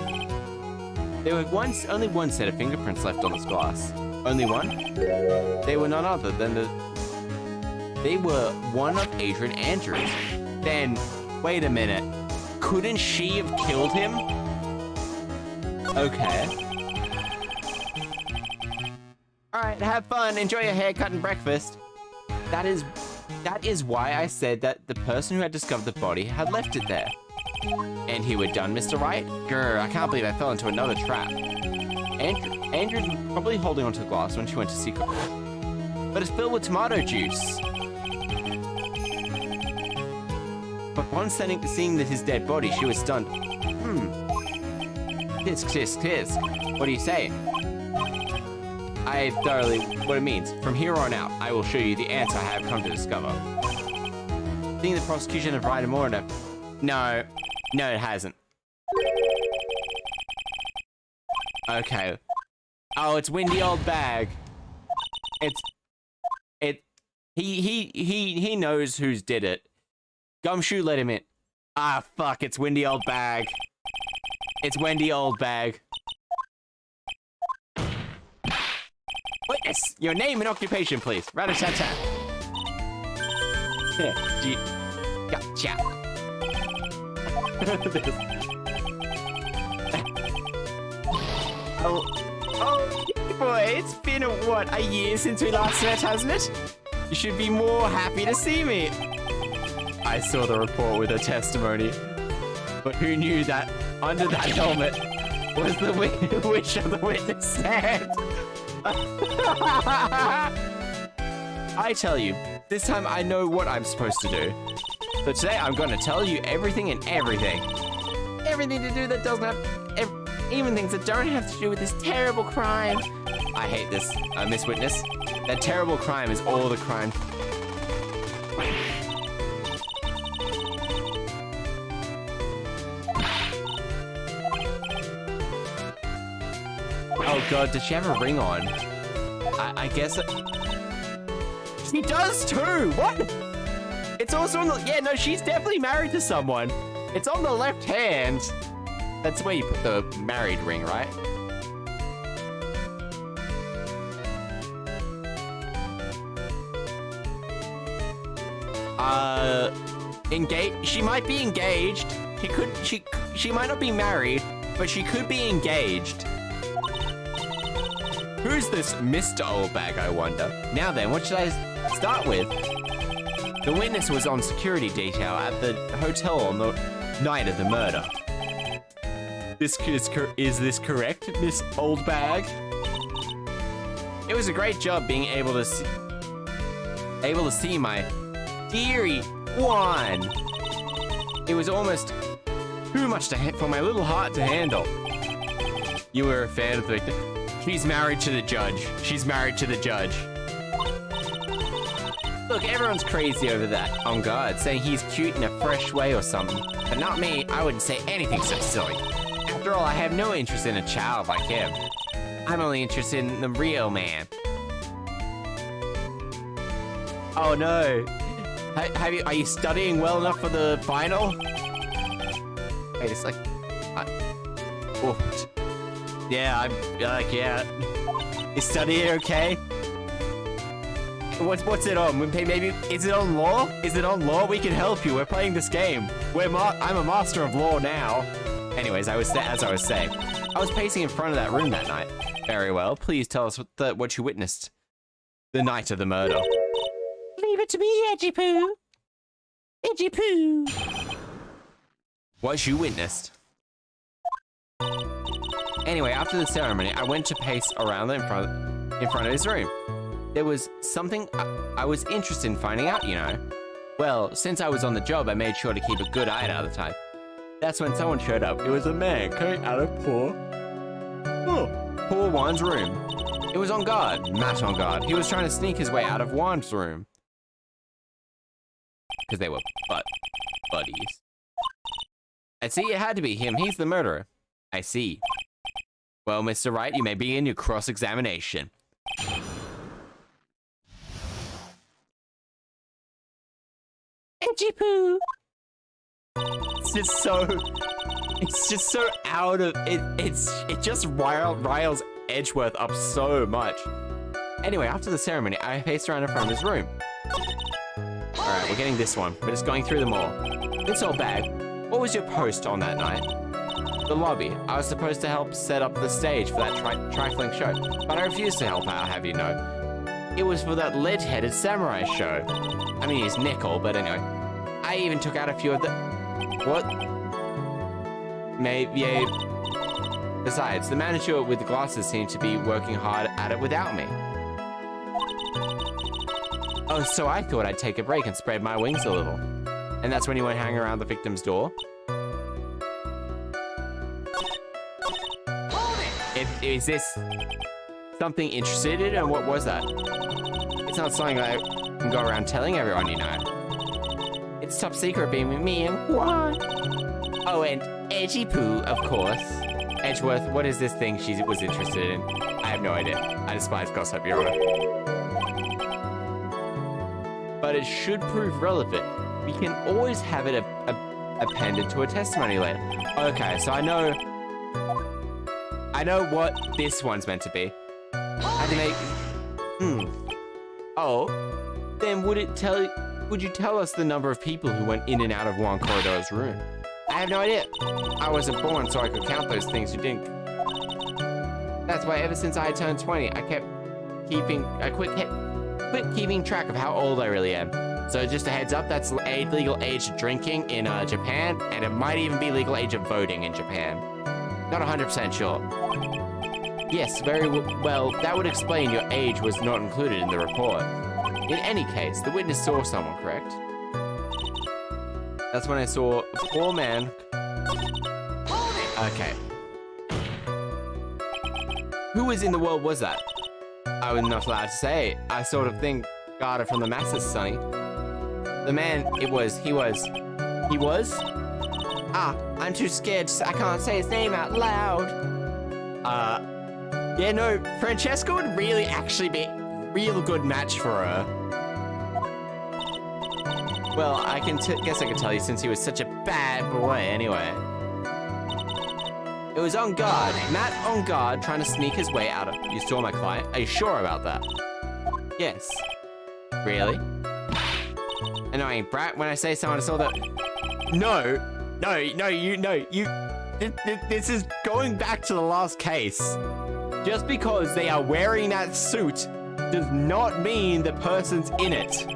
There were only one set of fingerprints left on this glass. Only one? They were none other than They were one of Adrian Andrews. Then, wait a minute. Couldn't she have killed him? Okay. Alright, have fun. Enjoy your haircut and breakfast. That is why I said that the person who had discovered the body had left it there. And he were done, Mr. Wright? Grr, I can't believe I fell into another trap. Andrews was probably holding onto the glass when she went to seek her. But it's filled with tomato juice. But once seeing that his dead body, she was stunned. Tisk, tisk, tisk. What do you say? What it means. From here on out, I will show you the answer I have come to discover. Think the prosecution have Wright more enough? No. No, it hasn't. Okay. Oh, it's Windy Old Bag. He knows who's did it. Gumshoe let him in. Ah, fuck, it's Windy Old Bag. It's Wendy Old Bag. Witness, your name and occupation, please. Rat-a-tat-tat. Gotcha. Oh, boy, it's been a year since we last met, hasn't it? You should be more happy to see me. I saw the report with her testimony, but who knew that under that helmet was the wish of the witness stand? I tell you, this time I know what I'm supposed to do. So today I'm going to tell you everything and everything. Everything to do that doesn't have... Even things that don't have to do with this terrible crime. I hate this, Miss Witness. That terrible crime is all the crime. Oh god, does she have a ring on? I guess she does too! What? It's also on the... Yeah, no, she's definitely married to someone. It's on the left hand. That's where you put the married ring, right? Engaged? She might be engaged. She might not be married, but she could be engaged. Who's this Mr. Oldbag, I wonder? Now then, what should I start with? The witness was on security detail at the hotel on the night of the murder. Is this correct, Miss Oldbag? It was a great job being able to see my dearie one. It was almost too much for my little heart to handle. You were a fan of the victim. She's married to the judge. She's married to the judge. Look, everyone's crazy over that, on guard, saying he's cute in a fresh way or something. But not me, I wouldn't say anything so silly. After all, I have no interest in a child like him. I'm only interested in the real man. Oh no. Are you studying well enough for the final? Wait, it's like... oh. Yeah, I'm yeah. Is studying okay? What's it on? Maybe, is it on law? Is it on law? We can help you. We're playing this game. I'm a master of law now. Anyways, as I was saying, I was pacing in front of that room that night. Very well. Please tell us what you witnessed the night of the murder. Leave it to me, Edgy Poo. Edgy Poo. What you witnessed. Anyway, after the ceremony, I went to pace around in front of his room. There was something I was interested in finding out, you know. Well, since I was on the job, I made sure to keep a good eye out of the time. That's when someone showed up. It was a man coming out of poor Juan's room. It was on guard, Matt on guard. He was trying to sneak his way out of Juan's room. Because they were buddies. I see, it had to be him. He's the murderer. I see. Well, Mr. Wright, you may begin your cross-examination. Edgy Poo. It's just so out of it. It just riles Edgeworth up so much. Anyway, after the ceremony, I paced around in front of his room. All right, we're getting this one. We're just going through them all. This old bag. What was your post on that night? The lobby. I was supposed to help set up the stage for that trifling show, but I refused to help out, have you know. It was for that lead-headed samurai show. I mean, he's nickel, but anyway. I even took out a few of the... What? Maybe... Yeah. Besides, the manager with the glasses seemed to be working hard at it without me. Oh, so I thought I'd take a break and spread my wings a little. And that's when you went hang around the victim's door? Is this something interested in, and what was that? It's not something I can go around telling everyone, you know. It's top secret being me and Juan. Oh, and Edgy Poo, of course. Edgeworth, what is this thing she was interested in? I have no idea. I despise gossip, Your Honor. But it should prove relevant. We can always have it appended to a testimony later. Okay, so I know what this one's meant to be. I can make... Oh, then would you tell us the number of people who went in and out of Juan Corridor's room? I have no idea. I wasn't born so I could count those things you didn't. That's why ever since I turned 20, I quit keeping track of how old I really am. So just a heads up, that's legal age of drinking in Japan, and it might even be legal age of voting in Japan. Not 100% sure. Yes, very well, that would explain your age was not included in the report. In any case, the witness saw someone, correct? That's when I saw a poor man. Okay. Who in the world was that? I was not allowed to say. I sort of think got it from the masses, Sonny. The man, he was? Ah, I'm too scared, so I can't say his name out loud. Yeah, no, Francesca would really actually be a real good match for her. Well, I guess I can tell you since he was such a bad boy anyway. It was on guard. Matt on guard trying to sneak his way out of... You saw my client? Are you sure about that? Yes. Really? Annoying brat when I say someone saw that... No, this is going back to the last case. Just because they are wearing that suit does not mean the person's in it.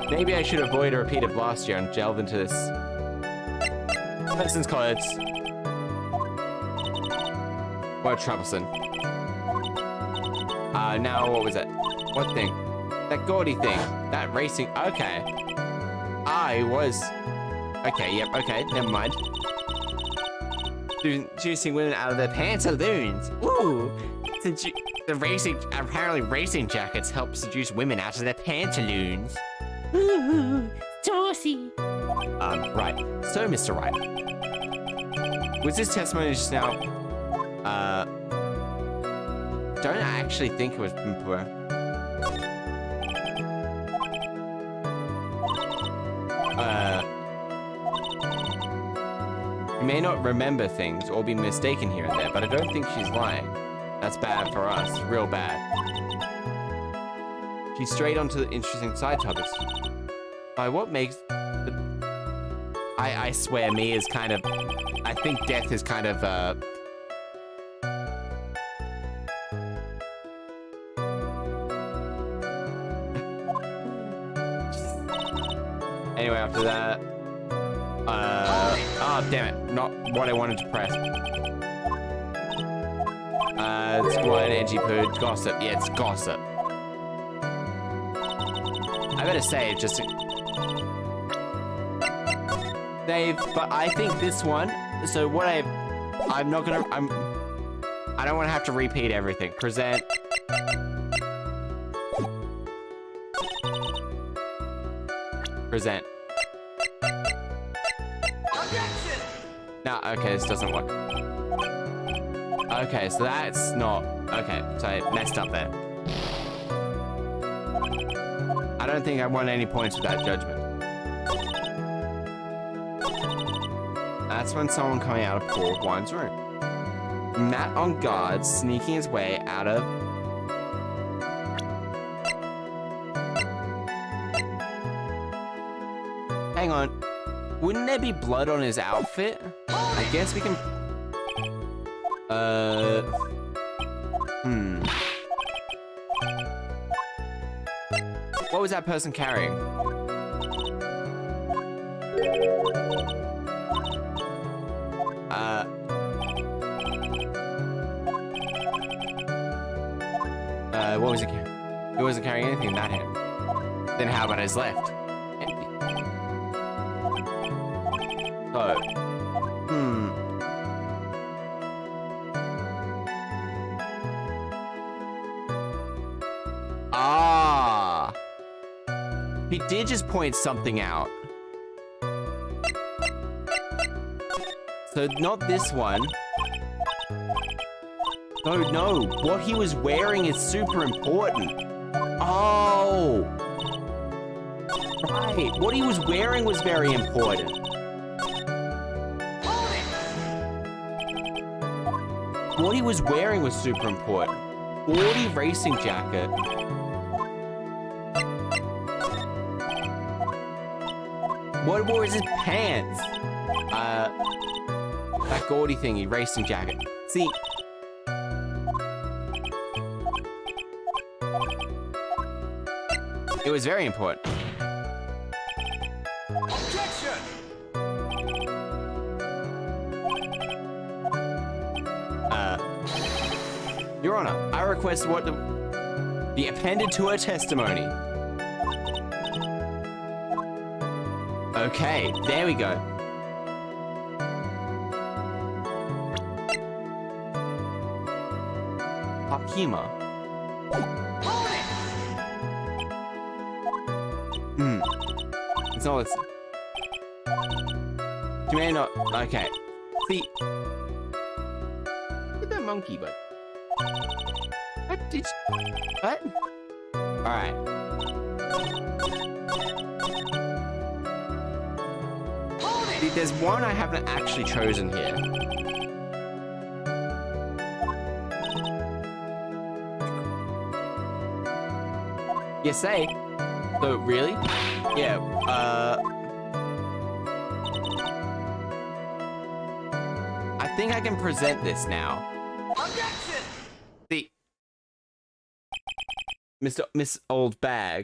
Maybe I should avoid a repeat of last year and delve into this person's clothes. What troublesome. Now what was it? What thing? That gaudy thing. That racing. Okay. Okay, yep, okay, never mind. Seducing women out of their pantaloons. Ooh. Apparently racing jackets help seduce women out of their pantaloons. Ooh, saucy. Right. So, Mr. Wright. Was this testimony just now? Don't actually think it was poor. You may not remember things or be mistaken here and there, but I don't think she's lying. That's bad for us, real bad. She's straight onto the interesting side topics. By what makes... I swear, me is kind of... I think death is kind of, Anyway, after that... Oh, damn it. Not what I wanted to press. It's one edgy poo. Gossip. Yeah, it's gossip. I better save just to... Save, but I think this one... So what I'm not gonna... I don't want to have to repeat everything. Present... Present. No, okay, this doesn't work. Okay, so that's not... Okay, so I messed up there. I don't think I won any points with that judgment. That's when someone coming out of Paul Wine's room. Matt on guard, sneaking his way out of... Hang on. Wouldn't there be blood on his outfit? I guess we can... What was that person carrying? What was he carrying? He wasn't carrying anything in that hand. Then how about his left? Empty. So, Ah! He did just point something out. So, not this one. No, what he was wearing is super important. Oh! Right, what he was wearing was very important. What he was wearing was super important. Gaudy racing jacket. What was his pants? That gaudy thingy, racing jacket. See. It was very important. Objection! Your Honor, I request what be appended to her testimony. Okay, there we go. Hakima. It's not. You may not. Okay. See. Look at that monkey, but. What did you. What? Alright. There's one I haven't actually chosen here. You say? So, really? Yeah, I think I can present this now. Objection! See. Miss Old Bag.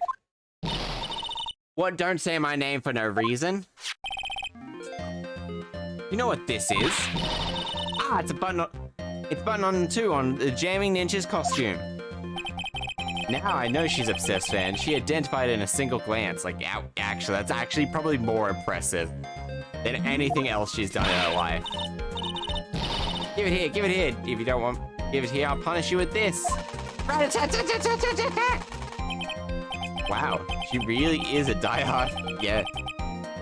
What, don't say my name for no reason? You know what this is? Ah, it's a button on... It's button on too on the Jamming Ninja's costume. Now I know she's obsessed fan. She identified it in a single glance. Like, actually, that's actually probably more impressive than anything else she's done in her life. Give it here, give it here. If you don't want, give it here, I'll punish you with this. Wow, she really is a diehard. Yeah,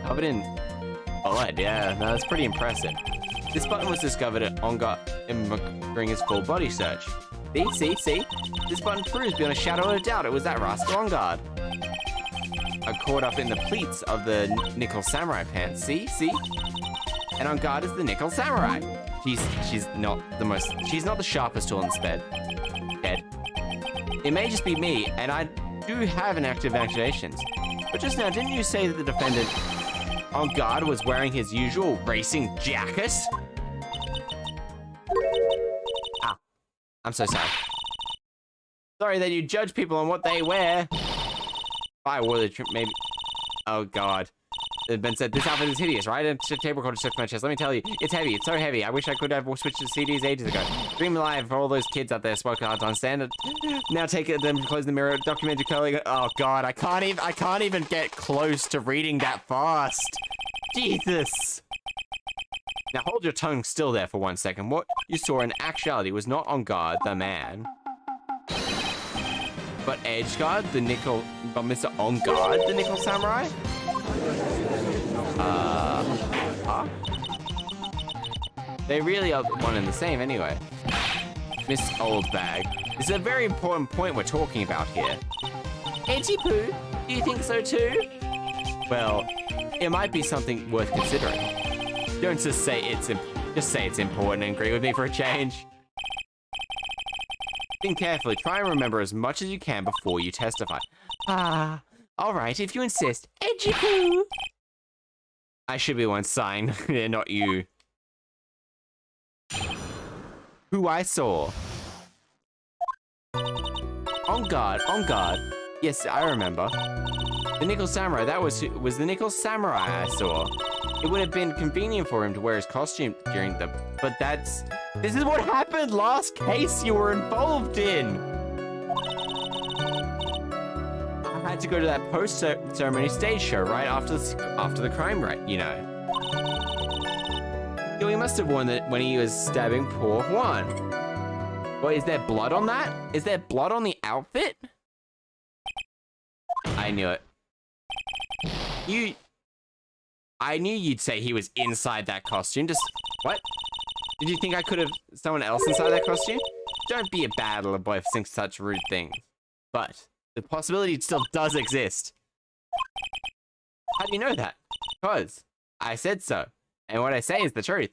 covered in blood. Yeah, no, that's pretty impressive. This button was discovered at Ongar during his full body search. See? This button proves beyond a shadow of a doubt it was that rascal on guard. Caught up in the pleats of the nickel samurai pants. See? And on guard is the nickel samurai. She's not the sharpest tool in the bed. It may just be me, and I do have an active activations. But just now, didn't you say that the defendant on guard was wearing his usual racing jacket? I'm so sorry. Sorry that you judge people on what they wear. If I wore the maybe... Oh, God. It's been said, this outfit is hideous, right? A tape recorder stuck to my chest. Let me tell you, it's heavy. It's so heavy. I wish I could have switched to CDs ages ago. Dream alive for all those kids out there smoking hard to understand it. Now take it, then close the mirror, document your curling. Oh, God. I can't even get close to reading that fast. Jesus. Now hold your tongue still there for 1 second. What you saw in actuality was not on guard, the man, but Edgeguard, but Mr. On Guard, the nickel samurai? Huh? They really are one and the same anyway. Miss Old Bag. This is a very important point we're talking about here. Auntie Pooh, do you think so too? Well, it might be something worth considering. Don't just say it's important and agree with me for a change. Think carefully. Try and remember as much as you can before you testify. All right, if you insist. Edgy Poo. I should be one sighing, not you. Who I saw. On guard. Yes, I remember. The nickel samurai. That was the nickel samurai I saw. It would have been convenient for him to wear his costume during the... But this is what happened last case you were involved in! I had to go to that post-ceremony stage show right after the crime rate, you know. Yo, he must have worn that when he was stabbing poor Juan. Wait, is there blood on that? Is there blood on the outfit? I knew it. I knew you'd say he was inside that costume. What? Did you think I could have someone else inside that costume? Don't be a bad little boy for saying such rude things. But the possibility still does exist. How do you know that? Because I said so. And what I say is the truth.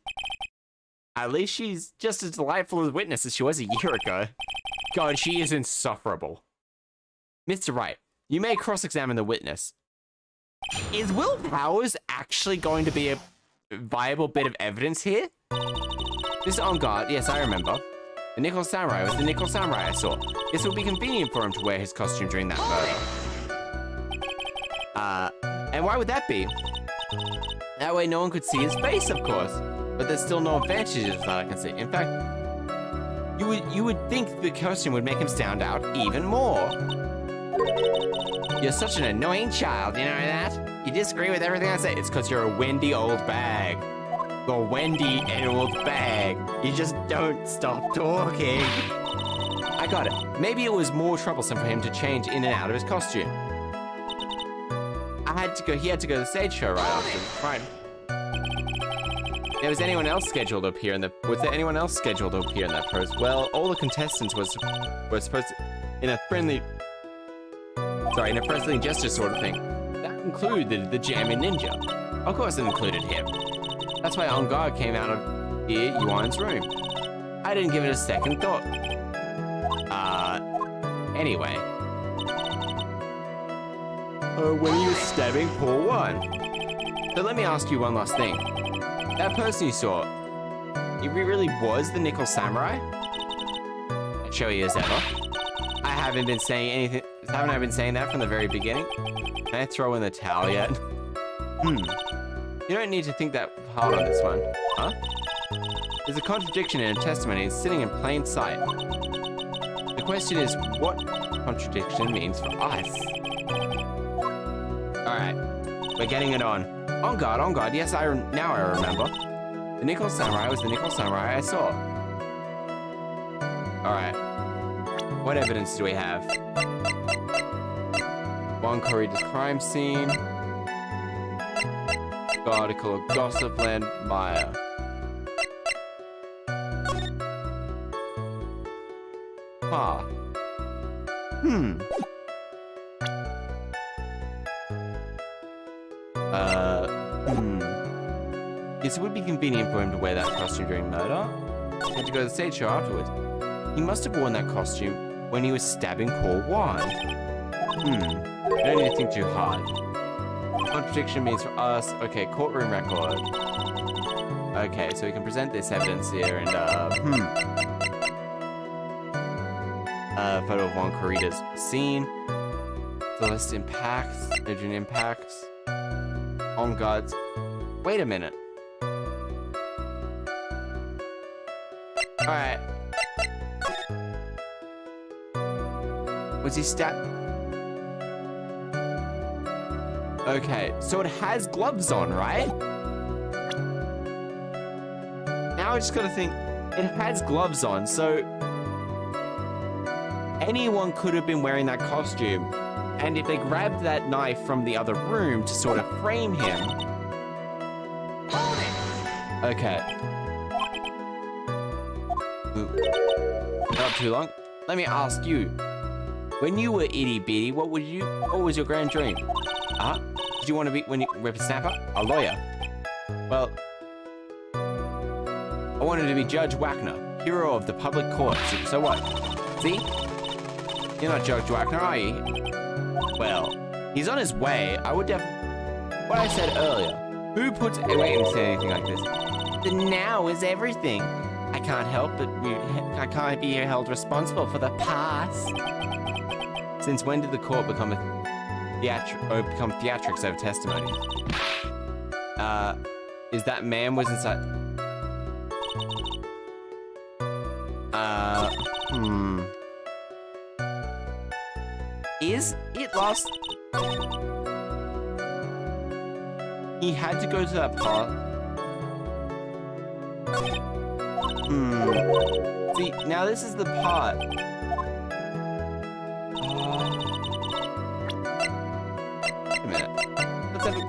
At least she's just as delightful a witness as she was a year ago. God, she is insufferable. Mr. Wright, you may cross-examine the witness. Is Will Powers actually going to be a viable bit of evidence here? This is on guard. Yes, I remember. The nickel samurai was the nickel samurai I saw. This would be convenient for him to wear his costume during that photo. And why would that be? That way no one could see his face, of course. But there's still no advantages that I can see. In fact, you would think the costume would make him stand out even more. You're such an annoying child, you know that? You disagree with everything I say. It's because you're a windy old bag. You're a windy old bag. You just don't stop talking. I got it. Maybe it was more troublesome for him to change in and out of his costume. He had to go to the stage show right after. Right. Was there anyone else scheduled to appear in that post? Well, all the contestants were supposed to, in a friendly gesture sort of thing. That included the jamming ninja. Of course it included him. That's why On Guard came out of Yuan's room. I didn't give it a second thought. Anyway. When he was stabbing poor Juan. So let me ask you one last thing. That person you saw, he really was the Nickel Samurai? As showy as ever. I haven't been saying anything. Haven't I been saying that from the very beginning? Can I throw in the towel yet? You don't need to think that hard on this one. Huh? There's a contradiction in a testimony. It's sitting in plain sight. The question is, what contradiction means for us? Alright, we're getting it on. On guard, yes, now I remember. The Nickel Samurai was the Nickel Samurai I saw. Alright. What evidence do we have? One Corrida's crime scene. Article of Gossip Land Maya. Huh. Yes, it would be convenient for him to wear that costume during murder. He had to go to the stage show afterwards. He must have worn that costume when he was stabbing poor Juan. I don't need to think too hard. Contradiction means for us. Okay, courtroom record. Okay, so we can present this evidence here and, photo of Juan Corrida's scene. Celeste impacts, Adrian impacts. On guards. Wait a minute. Alright. Was he stabbed? Okay, so it has gloves on, right? Now I just gotta think, it has gloves on, so anyone could have been wearing that costume, and if they grabbed that knife from the other room to sort of frame him... Hold it! Okay. Not too long. Let me ask you, when you were itty bitty, what was your grand dream? Did you want to be, when you whippersnapper? A lawyer? Well, I wanted to be Judge Wagner, hero of the public court. So what? See? You're not Judge Wagner, are you? Well, he's on his way. I would what I said earlier. Who puts... Wait, I didn't say anything like this. The now is everything. I can't help but... I can't be held responsible for the past. Since when did the court become theatrics over testimony? Is that man was inside... Is it lost? He had to go to that part. See, now this is the part. Wait a minute. Let's have a...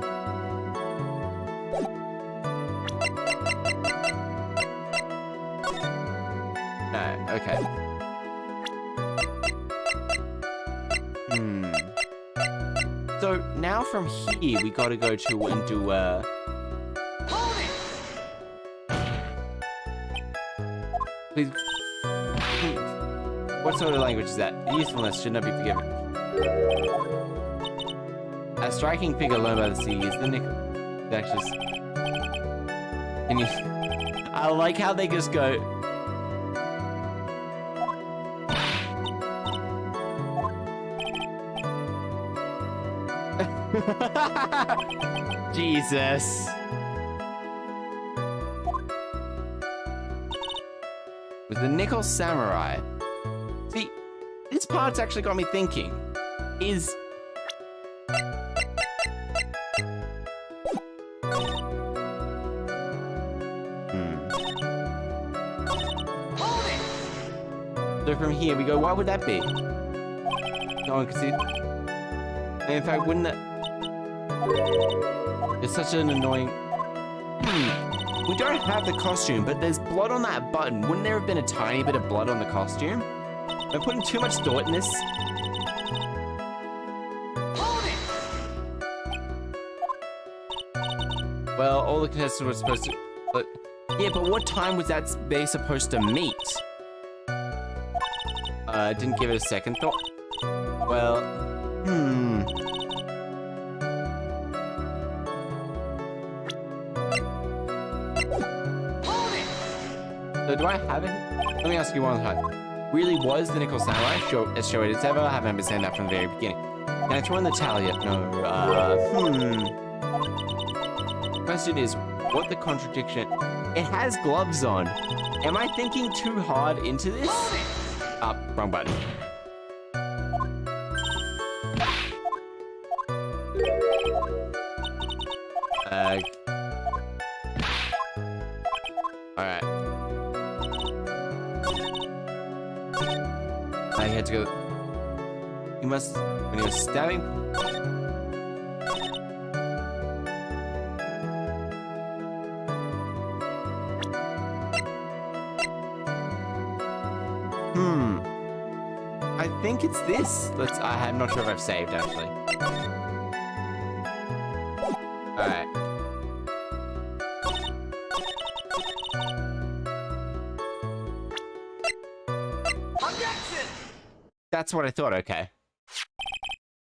No, okay. So now from here we gotta go to and do Please. What sort of language is that? The usefulness should not be forgiven. A striking figure learned by the sea is the nickel. Can you... I like how they just go... Jesus. With the Nickel Samurai. See, this part's actually got me thinking. Is... So from here we go, why would that be? No one can see. And in fact, wouldn't that... It's such an annoying... We don't have the costume, but there's blood on that button. Wouldn't there have been a tiny bit of blood on the costume? Am I putting too much thought in this? Well, all the contestants were supposed to... But, yeah, but what time was that they supposed to meet? Didn't give it a second thought. Well, So do I have it? Let me ask you one time. Really was the Nickel Samurai as short as ever? I haven't been saying that from the very beginning. Can I throw in the tally yet? No. Question is, what the contradiction? It has gloves on. Am I thinking too hard into this? Wrong button. Alright. I had to go. He must, when he was stabbing. I think it's this. I'm not sure if I've saved actually. Alright. That's what I thought, okay.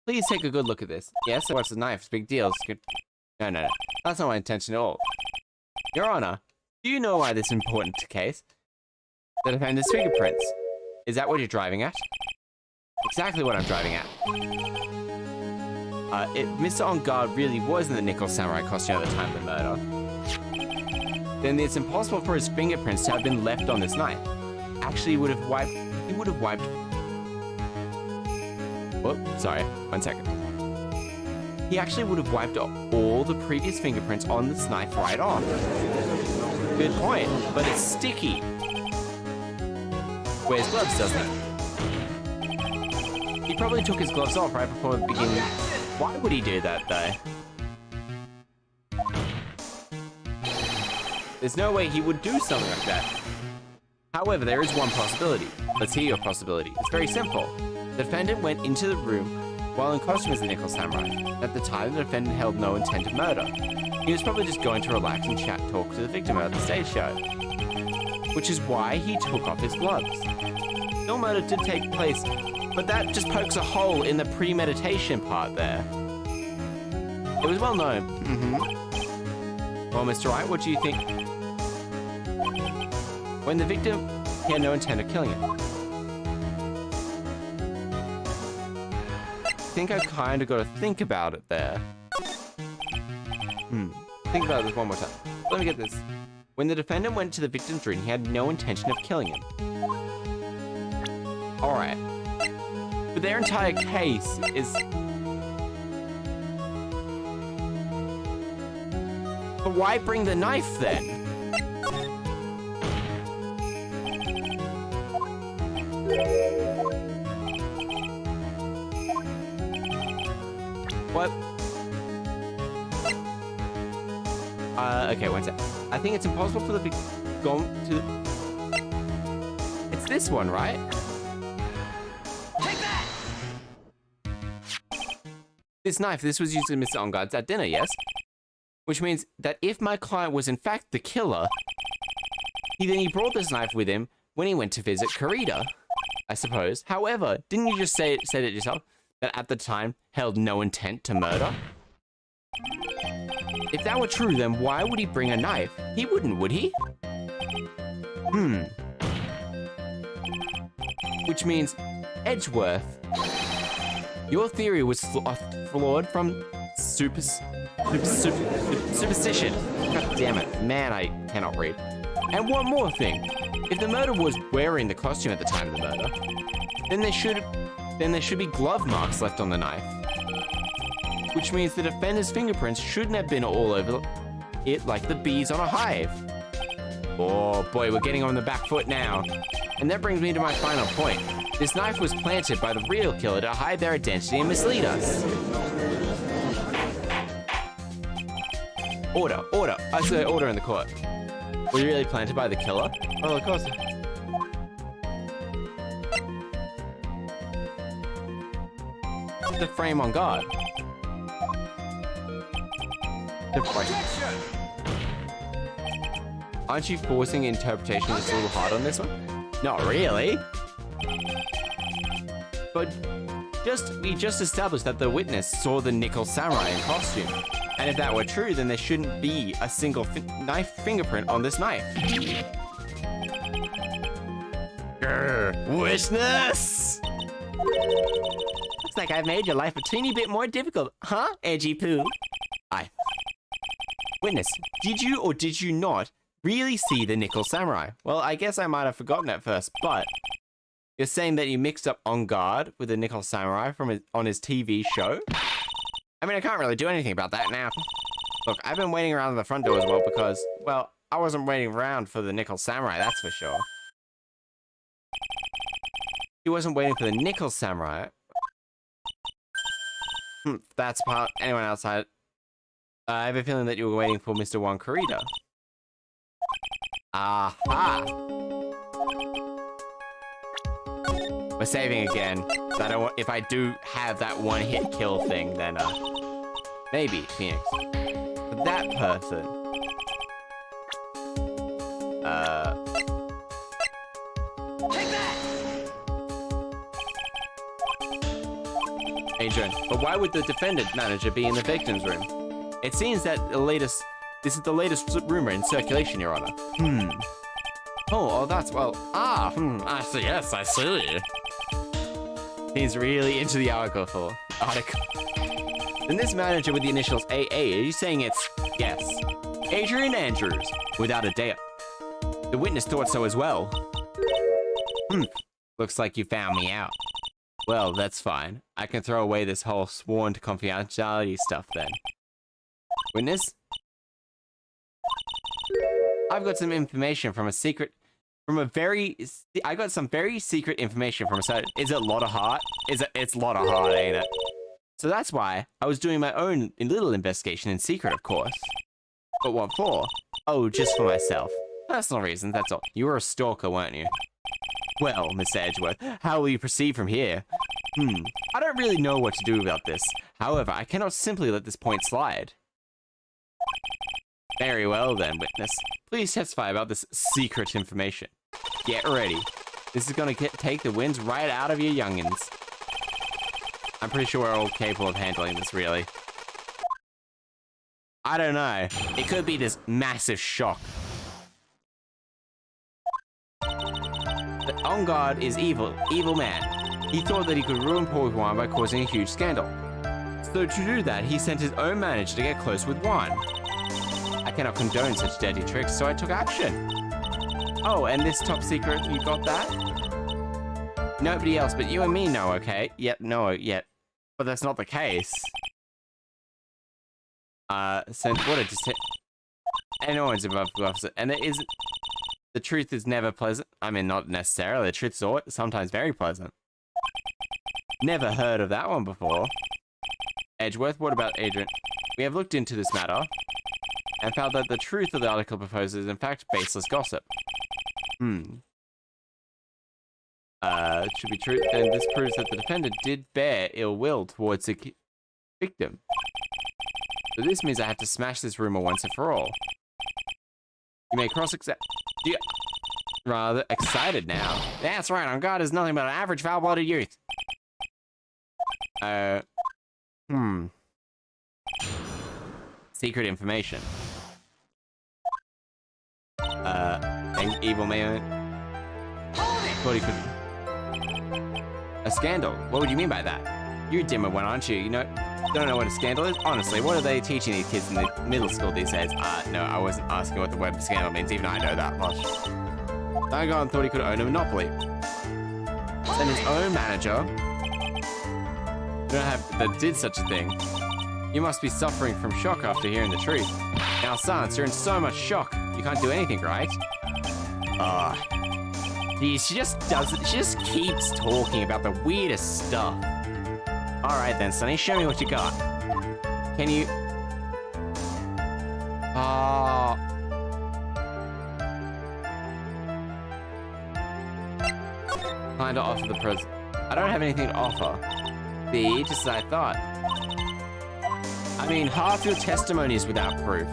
Please take a good look at this. Yes, what's the knife? It's a big deal. It's good. No. That's not my intention at all. Your Honor, do you know why this is an important case? The defendant's fingerprints. Is that what you're driving at? Exactly what I'm driving at. If Mr. On Guard really was in the Nickel Samurai costume at the time of the murder, then it's impossible for his fingerprints to have been left on this knife. Actually, he would have wiped... Whoop, sorry, 1 second. He actually would have wiped all the previous fingerprints on this knife right off. Good point, but it's sticky. Wears gloves, doesn't he? He probably took his gloves off right before the beginning. Why would he do that, though? There's no way he would do something like that. However, there is one possibility. Let's hear your possibility. It's very simple. The defendant went into the room while in costume as the Nickel Samurai. At the time, the defendant held no intent of murder. He was probably just going to relax and talk to the victim at the stage show. Which is why he took off his gloves. No murder did take place, but that just pokes a hole in the premeditation part there. It was well known. Well, Mr. Wright, what do you think? When the victim, he had no intent of killing him. I think I kind of got to think about it there. Think about this one more time. Let me get this. When the defendant went to the victim's room, he had no intention of killing him. Alright. But their entire case is... But why bring the knife then? What? Okay, one sec. I think it's impossible for the big gone to... It's this one, right? Take that! This knife, this was used in Mr. On Guard's at dinner, yes? Which means that if my client was in fact the killer, he brought this knife with him when he went to visit Karita, I suppose. However, didn't you just say it yourself? That at the time held no intent to murder? If that were true, then why would he bring a knife? He wouldn't, would he? Which means, Edgeworth, your theory was flawed from superstition. God damn it, man, I cannot read. And one more thing, if the murderer was wearing the costume at the time of the murder, then there should be glove marks left on the knife. Which means the defender's fingerprints shouldn't have been all over it like the bees on a hive. Oh boy, we're getting on the back foot now. And that brings me to my final point. This knife was planted by the real killer to hide their identity and mislead us. Order, order. I say order in the court. Were you really planted by the killer? Oh, of course. The frame on guard. Aren't you forcing interpretation just a little hard on this one? Not really. But we just established that the witness saw the nickel samurai in costume. And if that were true, then there shouldn't be a single knife fingerprint on this knife. Grr, witness! Looks like I've made your life a teeny bit more difficult, huh, Edgy Poo? Witness, did you or did you not really see the nickel samurai? Well, I guess I might have forgotten at first, but you're saying that you mixed up On Guard with the nickel samurai on his TV show? I mean, I can't really do anything about that now. Look, I've been waiting around the front door as well because, well, I wasn't waiting around for the nickel samurai, that's for sure. He wasn't waiting for the nickel samurai. That's part. Anyone outside? I have a feeling that you were waiting for Mr. Juan Corrida. Aha! We're saving again. I don't want, if I do have that one-hit kill thing, then maybe Phoenix. But that person. Take that! Adrian, but why would the defendant manager be in the victim's room? It seems that this is the latest rumor in circulation, Your Honor. Oh, that's, well, I see, yes, I see. He's really into the article. Then this manager with the initials AA, are you saying it's, yes, Adrian Andrews, without a doubt. The witness thought so as well. Looks like you found me out. Well, that's fine. I can throw away this whole sworn to confidentiality stuff then. Witness? I've got some information from I got some very secret information from a site. Is it Lotta Heart? It's Lotta Heart, ain't it? So that's why I was doing my own little investigation in secret, of course. But what for? Oh, just for myself. Personal reasons, that's all. You were a stalker, weren't you? Well, Miss Edgeworth, how will you proceed from here? I don't really know what to do about this. However, I cannot simply let this point slide. Very well then, witness. Please testify about this secret information. Get ready. This is gonna take the winds right out of your youngins. I'm pretty sure we're all capable of handling this, really. I don't know. It could be this massive shock. The On Guard is evil man. He thought that he could ruin poor Juan by causing a huge scandal. So to do that, he sent his own manager to get close with Juan. I cannot condone such dirty tricks, so I took action. Oh, and this top secret, you got that? Nobody else but you and me know, okay? Yep, no, yet. But that's not the case. Since what a and no one's above the officer, and the truth is never pleasant. I mean, not necessarily. The truth is sometimes very pleasant. Never heard of that one before. Edgeworth, what about Adrian? We have looked into this matter and found that the truth of the article proposed is in fact baseless gossip. Should be true. Then this proves that the defendant did bear ill will towards the victim. So this means I have to smash this rumor once and for all. You may cross-examine. Rather excited now. That's right, On Guard is nothing but an average foul-blooded youth. Secret information. An evil man. Thought he could. A scandal? What would you mean by that? You're a dimmer one, aren't you? You know, don't know what a scandal is? Honestly, what are they teaching these kids in the middle school these days? No, I wasn't asking what the word scandal means, even I know that much. Diagon thought he could own a monopoly. And his own manager that did such a thing. You must be suffering from shock after hearing the truth. Now, Sans, you're in so much shock. You can't do anything, right? Geez, she just does it. She just keeps talking about the weirdest stuff. Alright then, Sonny, show me what you got. Can you... Kind of offer the present. I don't have anything to offer. See, just as I thought. I mean, half your testimony is without proof.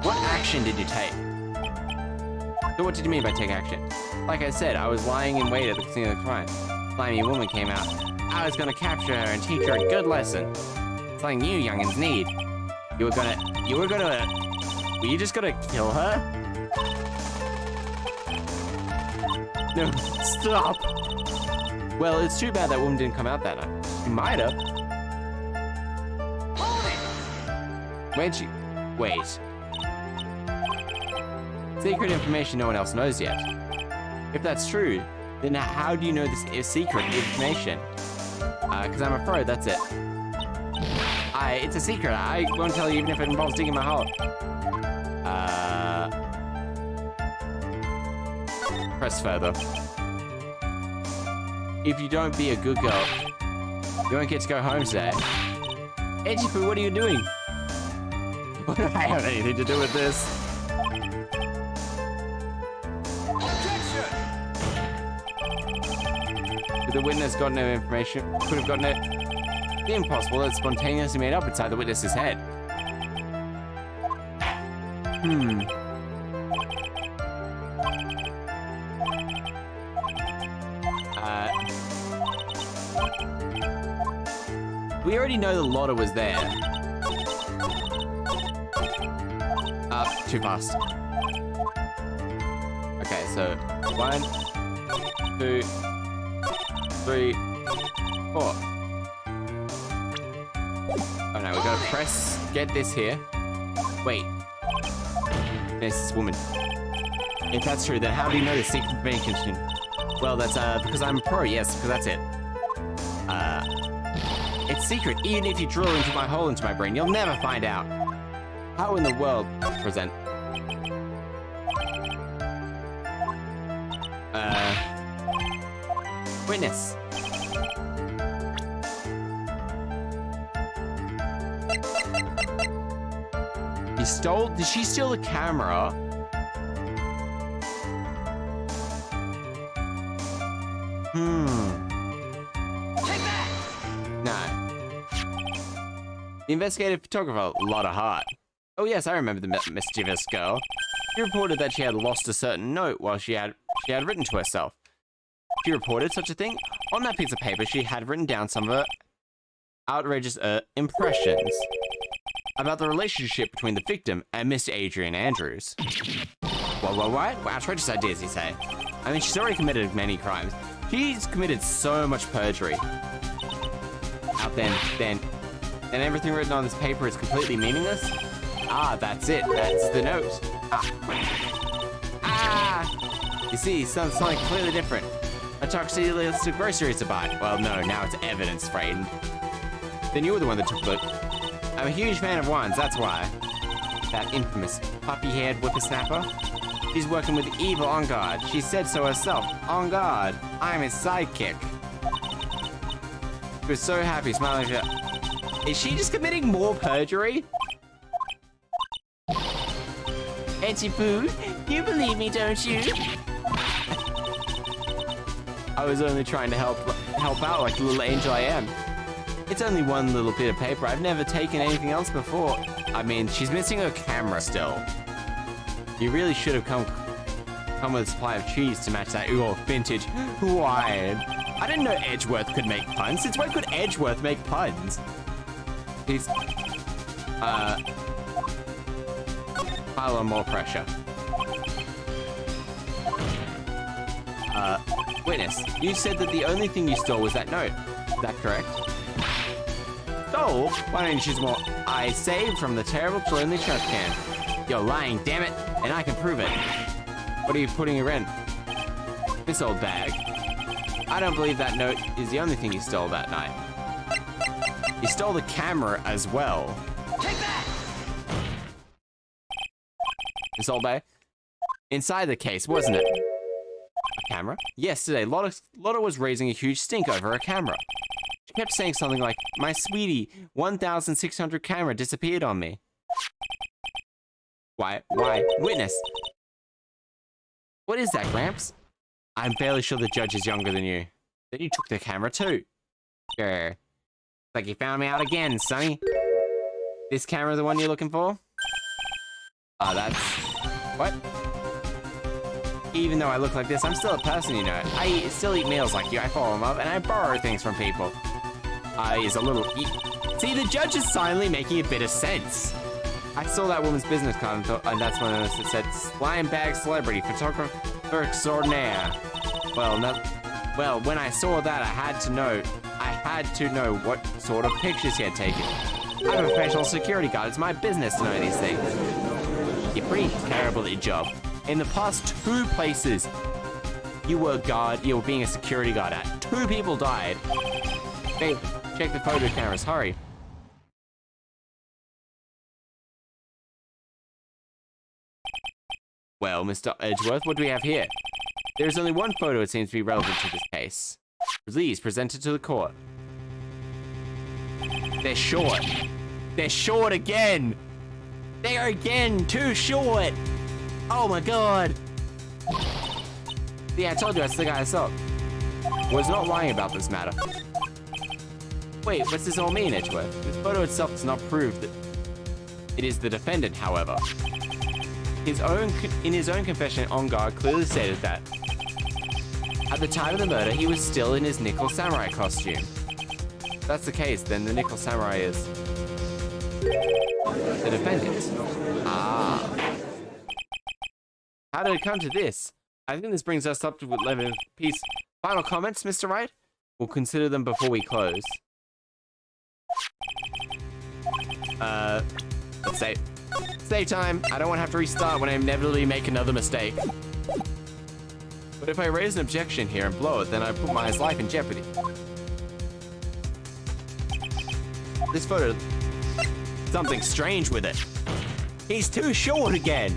What action did you take? So what did you mean by take action? Like I said, I was lying in wait at the scene of the crime. Slimy woman came out. I was gonna capture her and teach her a good lesson. Something you youngins need. Were you just gonna kill her? No, stop! Well, it's too bad that woman didn't come out that night. She might have. Where'd she... Wait. Secret information no one else knows yet. If that's true, then how do you know this is secret information? Because I'm afraid that's it. It's a secret. I won't tell you even if it involves digging my hole. Press further. If you don't be a good girl, you won't get to go home today. Edgy Poo, what are you doing? What do I have anything to do with this? Did the witness got no information? Could have gotten it. The impossible that spontaneously made up inside the witness's head. We already know the Lotta was there. Too fast. Okay, so 1, 2, 3, 4. Oh no, we gotta press, get this here. Wait. There's this woman. If that's true, then how do you know the secret information? Well, that's, because I'm a pro, yes, because that's it. It's secret, even if you drill into my hole into my brain, you'll never find out. How in the world, present? Witness. Did she steal the camera? Take that! No. The investigative photographer, Lotta Hart. Oh yes, I remember the mischievous girl. She reported that she had lost a certain note while she had written to herself. She reported such a thing? On that piece of paper, she had written down some of her outrageous impressions about the relationship between the victim and Mr. Adrian Andrews. What? Outrageous ideas, you say? I mean, she's already committed many crimes. She's committed so much perjury. Then everything written on this paper is completely meaningless? Ah, that's it. That's the note. You see, something completely different. A toxic list of groceries to buy. Well, no, now it's evidence, Frayden. Then you were the one that took the... I'm a huge fan of wines, that's why. That infamous puffy-haired whippersnapper. She's working with evil on guard. She said so herself. On guard. I'm his sidekick. She was so happy, smiling at her. Is she just committing more perjury? Edgy Poo, you believe me, don't you? I was only trying to help out like the little angel I am. It's only one little bit of paper. I've never taken anything else before. I mean, she's missing her camera still. You really should have come with a supply of cheese to match that vintage wine. I didn't know Edgeworth could make puns. Since when could Edgeworth make puns? Please, pile on more pressure. Witness, you said that the only thing you stole was that note. Is that correct? Stole? Why don't you choose more? I saved from the terrible lonely trash can. You're lying, damn it, and I can prove it. What are you putting her in? This old bag. I don't believe that note is the only thing you stole that night. You stole the camera as well. Take that! Miss Oldbay? Inside the case, wasn't it? A camera? Yesterday, Lotta was raising a huge stink over a camera. She kept saying something like, "My sweetie, 1,600 camera disappeared on me." Why? Witness. What is that, Gramps? I'm fairly sure the judge is younger than you. Then you took the camera too. Sure. Like you found me out again, Sonny. This camera the one you're looking for? Oh, that's... What? Even though I look like this, I'm still a person, you know. I still eat meals like you, I follow them up, and I borrow things from people. Is a little... See, the judge is silently making a bit of sense. I saw that woman's business card and, and that's when it said, "Slime bag celebrity, photographer extraordinaire." Well, when I saw that, I had to know what sort of pictures he had taken. I'm a professional security guard. It's my business to know these things. You're pretty terrible at your job. In the past 2 places you were being a security guard at, 2 people died. Hey, check the photo cameras, hurry. Well, Mr. Edgeworth, what do we have here? There is only one photo it seems to be relevant to this case. Please present it to the court. They're short. They're short again! They're again too short! Oh my god! Yeah, I told you that's the guy I saw. Was not lying about this matter. Wait, what's this all mean, Edgeworth? This photo itself does not prove that it is the defendant, however. In his own confession, On Guard clearly stated that at the time of the murder, he was still in his Nickel Samurai costume. If that's the case, then the Nickel Samurai is the defendant. Ah. How did it come to this? I think this brings us up to 11 piece. Final comments, Mr. Wright? We'll consider them before we close. Let's save time. I don't want to have to restart when I inevitably make another mistake. But if I raise an objection here and blow it, then I put my life in jeopardy. This photo... Something strange with it. He's too short again.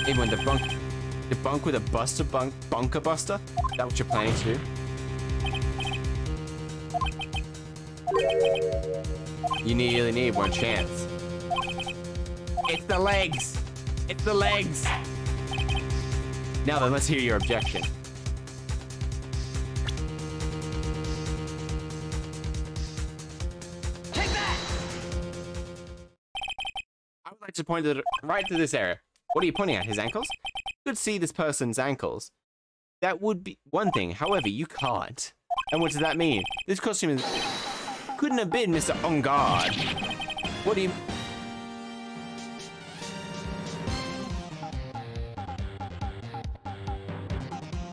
Even when debunk with a bunker buster? Is that what you're planning to do? You really need one chance. It's the legs! It's the legs! Now then, let's hear your objection. Take that! I would like to point right to this area. What are you pointing at? His ankles? You could see this person's ankles. That would be one thing. However, you can't. And what does that mean? This costume couldn't have been Mr. On Guard. What do you...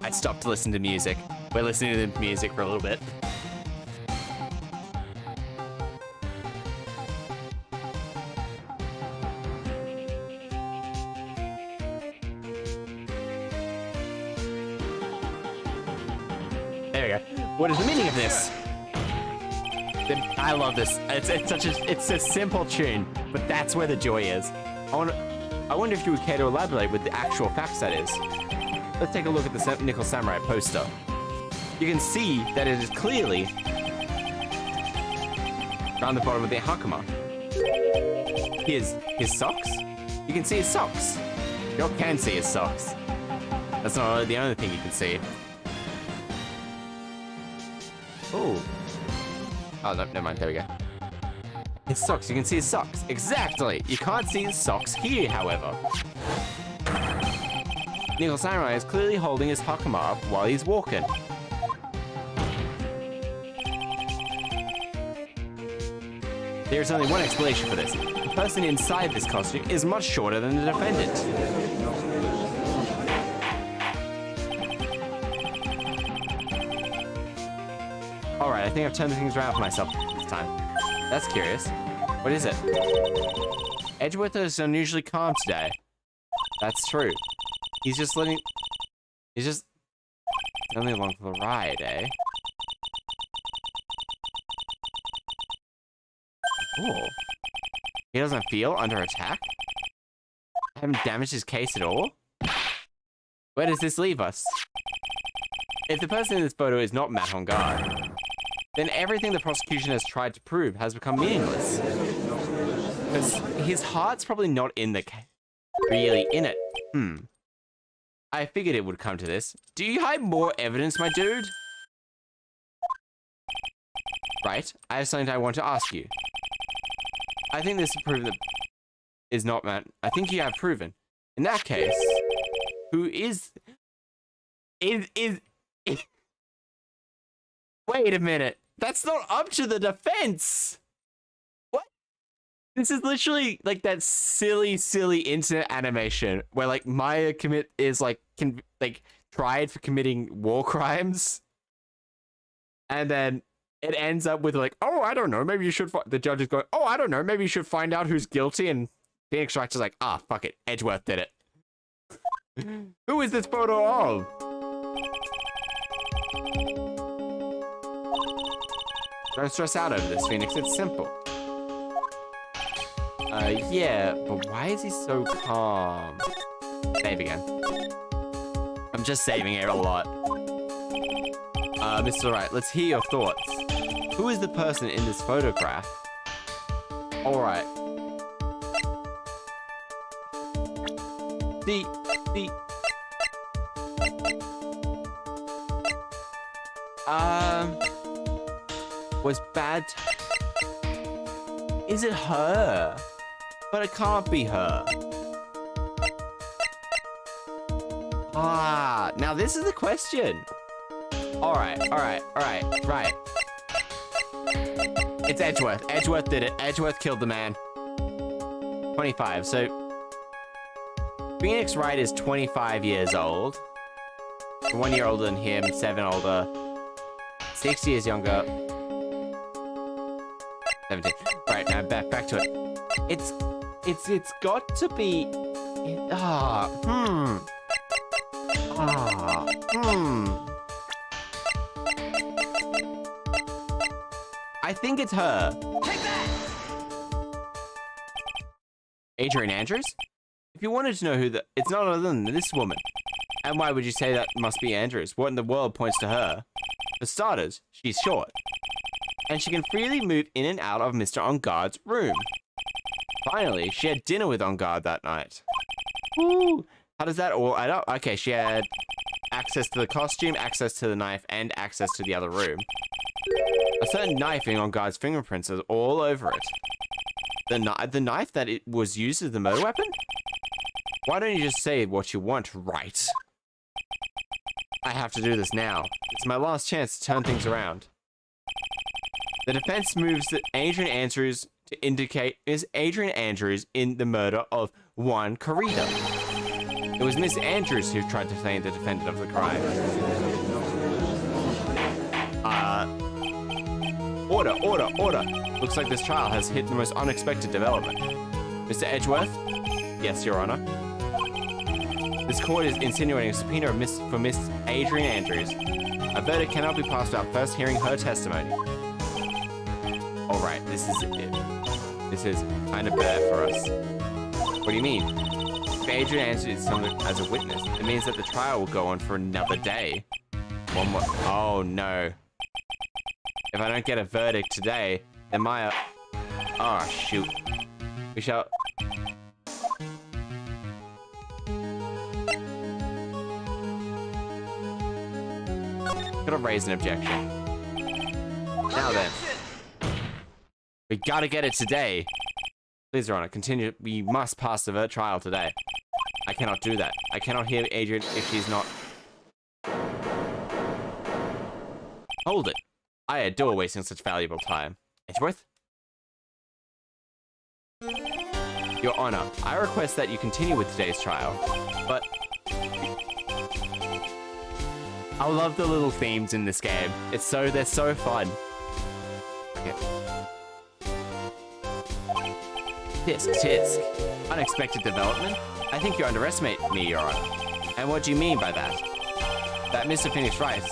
I stopped to listen to music. We're listening to the music for a little bit. There we go. What is the meaning of this? I love this. It's a simple tune, but that's where the joy is. I wonder if you would care to elaborate with the actual facts that is. Let's take a look at the Nickel Samurai poster. You can see that it is clearly around the bottom of the hakama. His socks? You can see his socks. You can see his socks. That's not the only thing you can see. Oh. Oh, no, never mind. There we go. His socks. You can see his socks. Exactly. You can't see his socks here, however. Nickel Samurai is clearly holding his hakama up while he's walking. There's only one explanation for this. The person inside this costume is much shorter than the defendant. Alright, I think I've turned things around for myself this time. That's curious. What is it? Edgeworth is unusually calm today. That's true. He's just only along for the ride, eh? Oh. He doesn't feel under attack? I haven't damaged his case at all? Where does this leave us? If the person in this photo is not Matt on guard, then everything the prosecution has tried to prove has become meaningless. Because his heart's probably not in the case. Really in it. I figured it would come to this. Do you hide more evidence, my dude? Right, I have something I want to ask you. I think this is proven that is not Matt. I think you have proven. In that case, who is... Wait a minute. That's not up to the defense. What? This is literally like that silly internet animation where like Maya is like tried for committing war crimes, and then it ends up with like, oh, I don't know, maybe you should. The judge is going, oh, I don't know, maybe you should find out who's guilty, and Phoenix Wright is like, ah, fuck it, Edgeworth did it. Who is this photo of? Don't stress out over this, Phoenix. It's simple. Yeah, but why is he so calm? Save again. I'm just saving it a lot. Mr. Wright, let's hear your thoughts. Who is the person in this photograph? Alright. Was bad. Is it her? But it can't be her. Ah, now this is the question. Alright. Right. It's Edgeworth. Edgeworth did it. Edgeworth killed the man. 25. So Phoenix Wright is 25 years old. 1 year older than him, 7 older. 6 years younger. 17. Right, now back to it. It's got to be. I think it's her. Take that! Adrian Andrews? If you wanted to know who it's not other than this woman. And why would you say that must be Andrews? What in the world points to her? For starters, she's short. And she can freely move in and out of Mr. On Guard's room. Finally, she had dinner with On Guard that night. Woo! How does that all add up? Okay, she had access to the costume, access to the knife, and access to the other room. A certain knife in On Guard's fingerprints is all over it. The knife that it was used as the murder weapon? Why don't you just say what you want, Wright? I have to do this now. It's my last chance to turn things around. The defense moves that Adrian Andrews to indicate is Adrian Andrews in the murder of Juan Carreta. It was Miss Andrews who tried to feign the defendant of the crime. Order. Looks like this trial has hit the most unexpected development. Mr. Edgeworth? Yes, Your Honor. This court is insinuating a subpoena for Miss Adrian Andrews. A verdict cannot be passed without first hearing her testimony. Alright, this is it. This is kind of bad for us. What do you mean? If Adrian Andrews is summoned as a witness, it means that the trial will go on for another day. One more. Oh no. If I don't get a verdict today, then Maya... Oh, shoot. We shall... Gotta raise an objection. Now then. We gotta get it today. Please, Your Honor, continue. We must pass the trial today. I cannot do that. I cannot hear Adrian if she's not... Hold it. I adore wasting such valuable time. Edgeworth? Your Honor, I request that you continue with today's trial, but... I love the little themes in this game. They're so fun. Okay. Tisk. Unexpected development? I think you underestimate me, Your Honor. And what do you mean by that? That Mr. Phoenix Wright would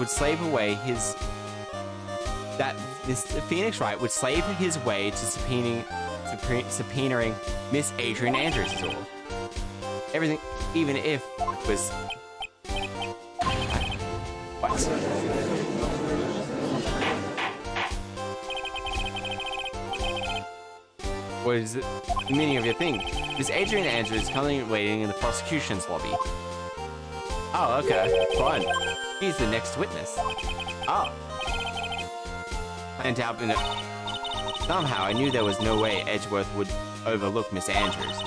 slave away his that this Phoenix Wright would slave his way to subpoenaing Miss Adrian Andrews is all. Everything, even if it was... What? What is the meaning of your thing? Miss Adrian Andrews is currently waiting in the prosecution's lobby. Oh, okay. Fine. He's the next witness. Oh. And out in it. Somehow, I knew there was no way Edgeworth would overlook Miss Andrews.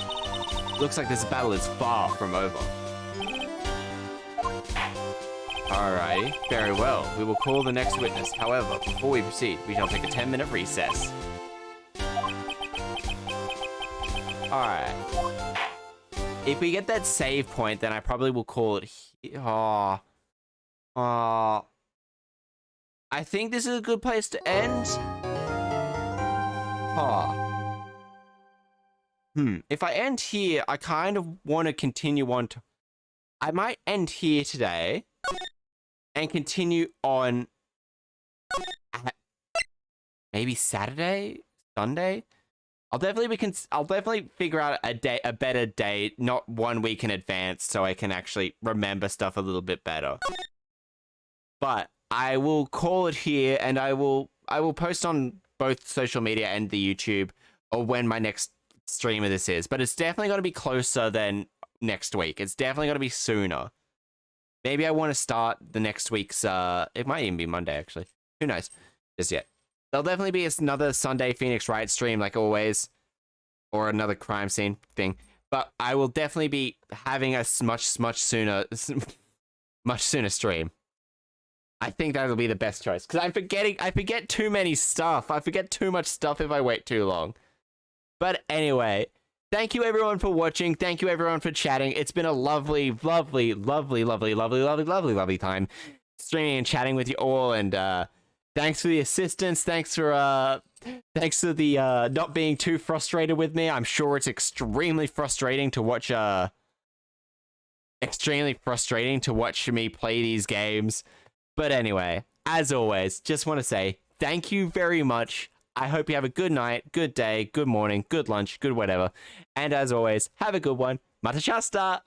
Looks like this battle is far from over. Alrighty, very well. We will call the next witness. However, before we proceed, we shall take a 10-minute recess. Alright. If we get that save point, then I probably will call it here. I think this is a good place to end. If I end here, I kind of want to continue on to... I might end here today and continue on at maybe Saturday, Sunday. I'll definitely figure out a better date, not 1 week in advance, so I can actually remember stuff a little bit better. But I will call it here, and I will post on both social media and the YouTube or when my next stream of this is. But it's definitely going to be closer than next week. It's definitely going to be sooner. Maybe I want to start the next week's. It might even be Monday actually. Who knows? Just yet. There'll definitely be another Sunday Phoenix Wright stream, like always, or another crime scene thing. But I will definitely be having a much sooner stream. I think that'll be the best choice because I forget too many stuff. I forget too much stuff if I wait too long. But anyway, thank you everyone for watching. Thank you everyone for chatting. It's been a lovely time streaming and chatting with you all, and thanks for the assistance. Thanks for the not being too frustrated with me. I'm sure it's extremely frustrating to watch me play these games. But anyway, as always, just want to say thank you very much. I hope you have a good night, good day, good morning, good lunch, good whatever. And as always, have a good one. Mata Shasta!